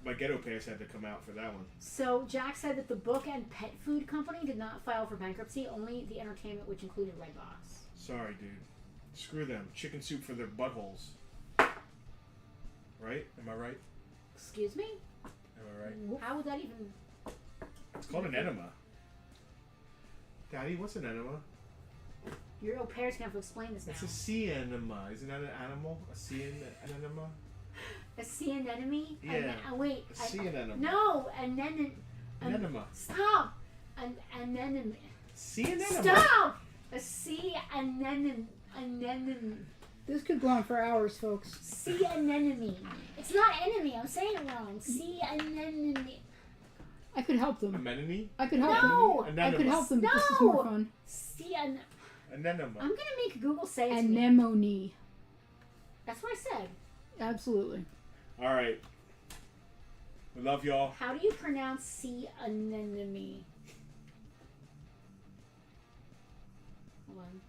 S3: my ghetto pass had to come out for that one.
S2: So Jack said that the book and pet food company did not file for bankruptcy, only the entertainment, which included Redbox.
S3: Sorry, dude. Screw them. Chicken soup for their buttholes. Right? Am I right?
S2: Excuse me?
S3: Am I right?
S2: How would that even...
S3: It's called an enema. Daddy, what's an enema?
S2: Your au pair's gonna have to explain this now.
S3: It's a sea enema. Isn't that an animal? A sea enema?
S2: A sea anemone?
S3: Yeah.
S2: Wait.
S3: A sea anemone.
S2: No, and then...
S3: An enema.
S2: Stop! And then...
S3: Sea enema.
S2: Stop! A sea anemone.
S4: This could go on for hours, folks.
S2: Sea anemone. It's not enemy. I'm saying it wrong. Sea anemone.
S4: I could help
S3: A
S4: them.
S3: menony?
S4: I could help
S2: No!
S4: them. I could help them, but this is
S2: No!
S4: more fun.
S2: Sea
S3: An enema.
S2: I'm gonna make Google say it to me.
S4: Anemone.
S2: That's what I said.
S4: Absolutely.
S3: All right. We love y'all.
S2: How do you pronounce sea anemone? Hold on.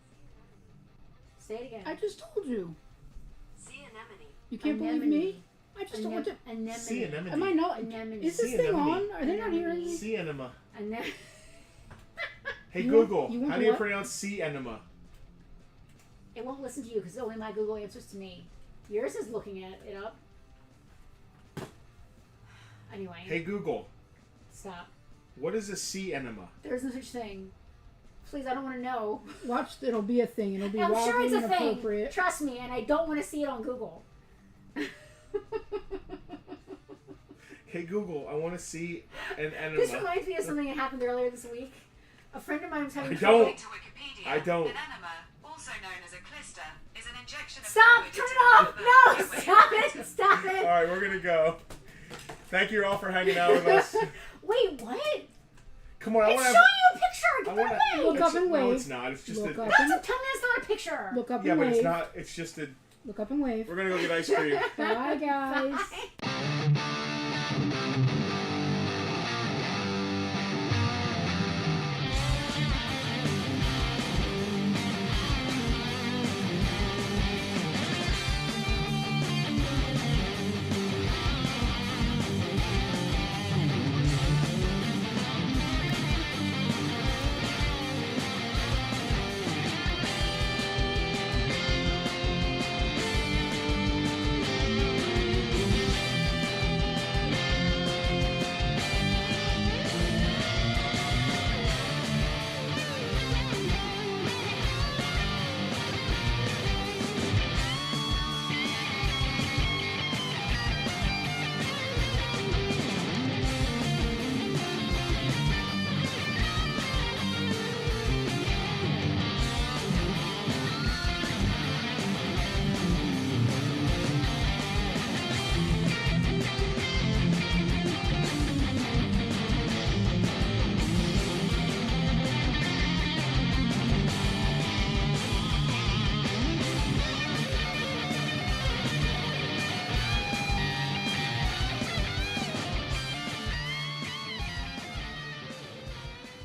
S2: Say it again.
S4: I just told you.
S5: Sea anemone.
S4: You can't believe
S2: Anemone.
S4: me? I just told you.
S2: Anemone.
S3: Sea anemone.
S4: Am I not?
S2: Anemone.
S4: Is this
S3: Sea
S4: thing
S3: anemone.
S4: on? Are they not hearing me?
S3: Sea enema.
S2: Anemone.
S3: Hey,
S4: You want-
S3: Google.
S4: you want
S3: How do you
S4: what?
S3: pronounce sea enema?
S2: It won't listen to you because only my Google answers to me. Yours is looking it up. Anyway.
S3: Hey, Google.
S2: Stop.
S3: What is a sea enema?
S2: There's no such thing. Please, I don't want to know.
S4: Watch, it'll be a thing. It'll be
S2: I'm sure
S4: wildly
S2: it's a thing.
S4: inappropriate.
S2: Trust me, and I don't want to see it on Google.
S3: Hey Google, I want to see an enema.
S2: This reminds me of something that happened earlier this week. A friend of mine was having
S3: I
S2: trouble.
S3: don't.
S5: According to Wikipedia,
S3: I don't.
S5: an enema, also known as a clister, is an injection of
S2: Stop!
S5: fluid
S2: Turn
S5: into
S2: it off!
S5: the
S2: No!
S5: liver.
S2: Stop it! Stop
S3: All
S2: it!
S3: right, we're gonna go. Thank you all for hanging out with us.
S2: Wait, what?
S3: Come on, I
S2: It's
S3: want
S2: showing
S3: to.
S2: you a picture! Get
S3: I
S2: that
S3: wanna-
S2: away!
S4: Look up and
S3: No,
S4: wave.
S3: it's not. It's just
S4: Look
S3: a.
S4: up.
S2: No, tell me that's not a picture!
S4: Look up
S3: Yeah,
S4: and
S3: but
S4: wave.
S3: it's not. It's just a.
S4: Look up and wave.
S3: We're gonna go get ice cream.
S4: Bye, guys.
S2: Bye.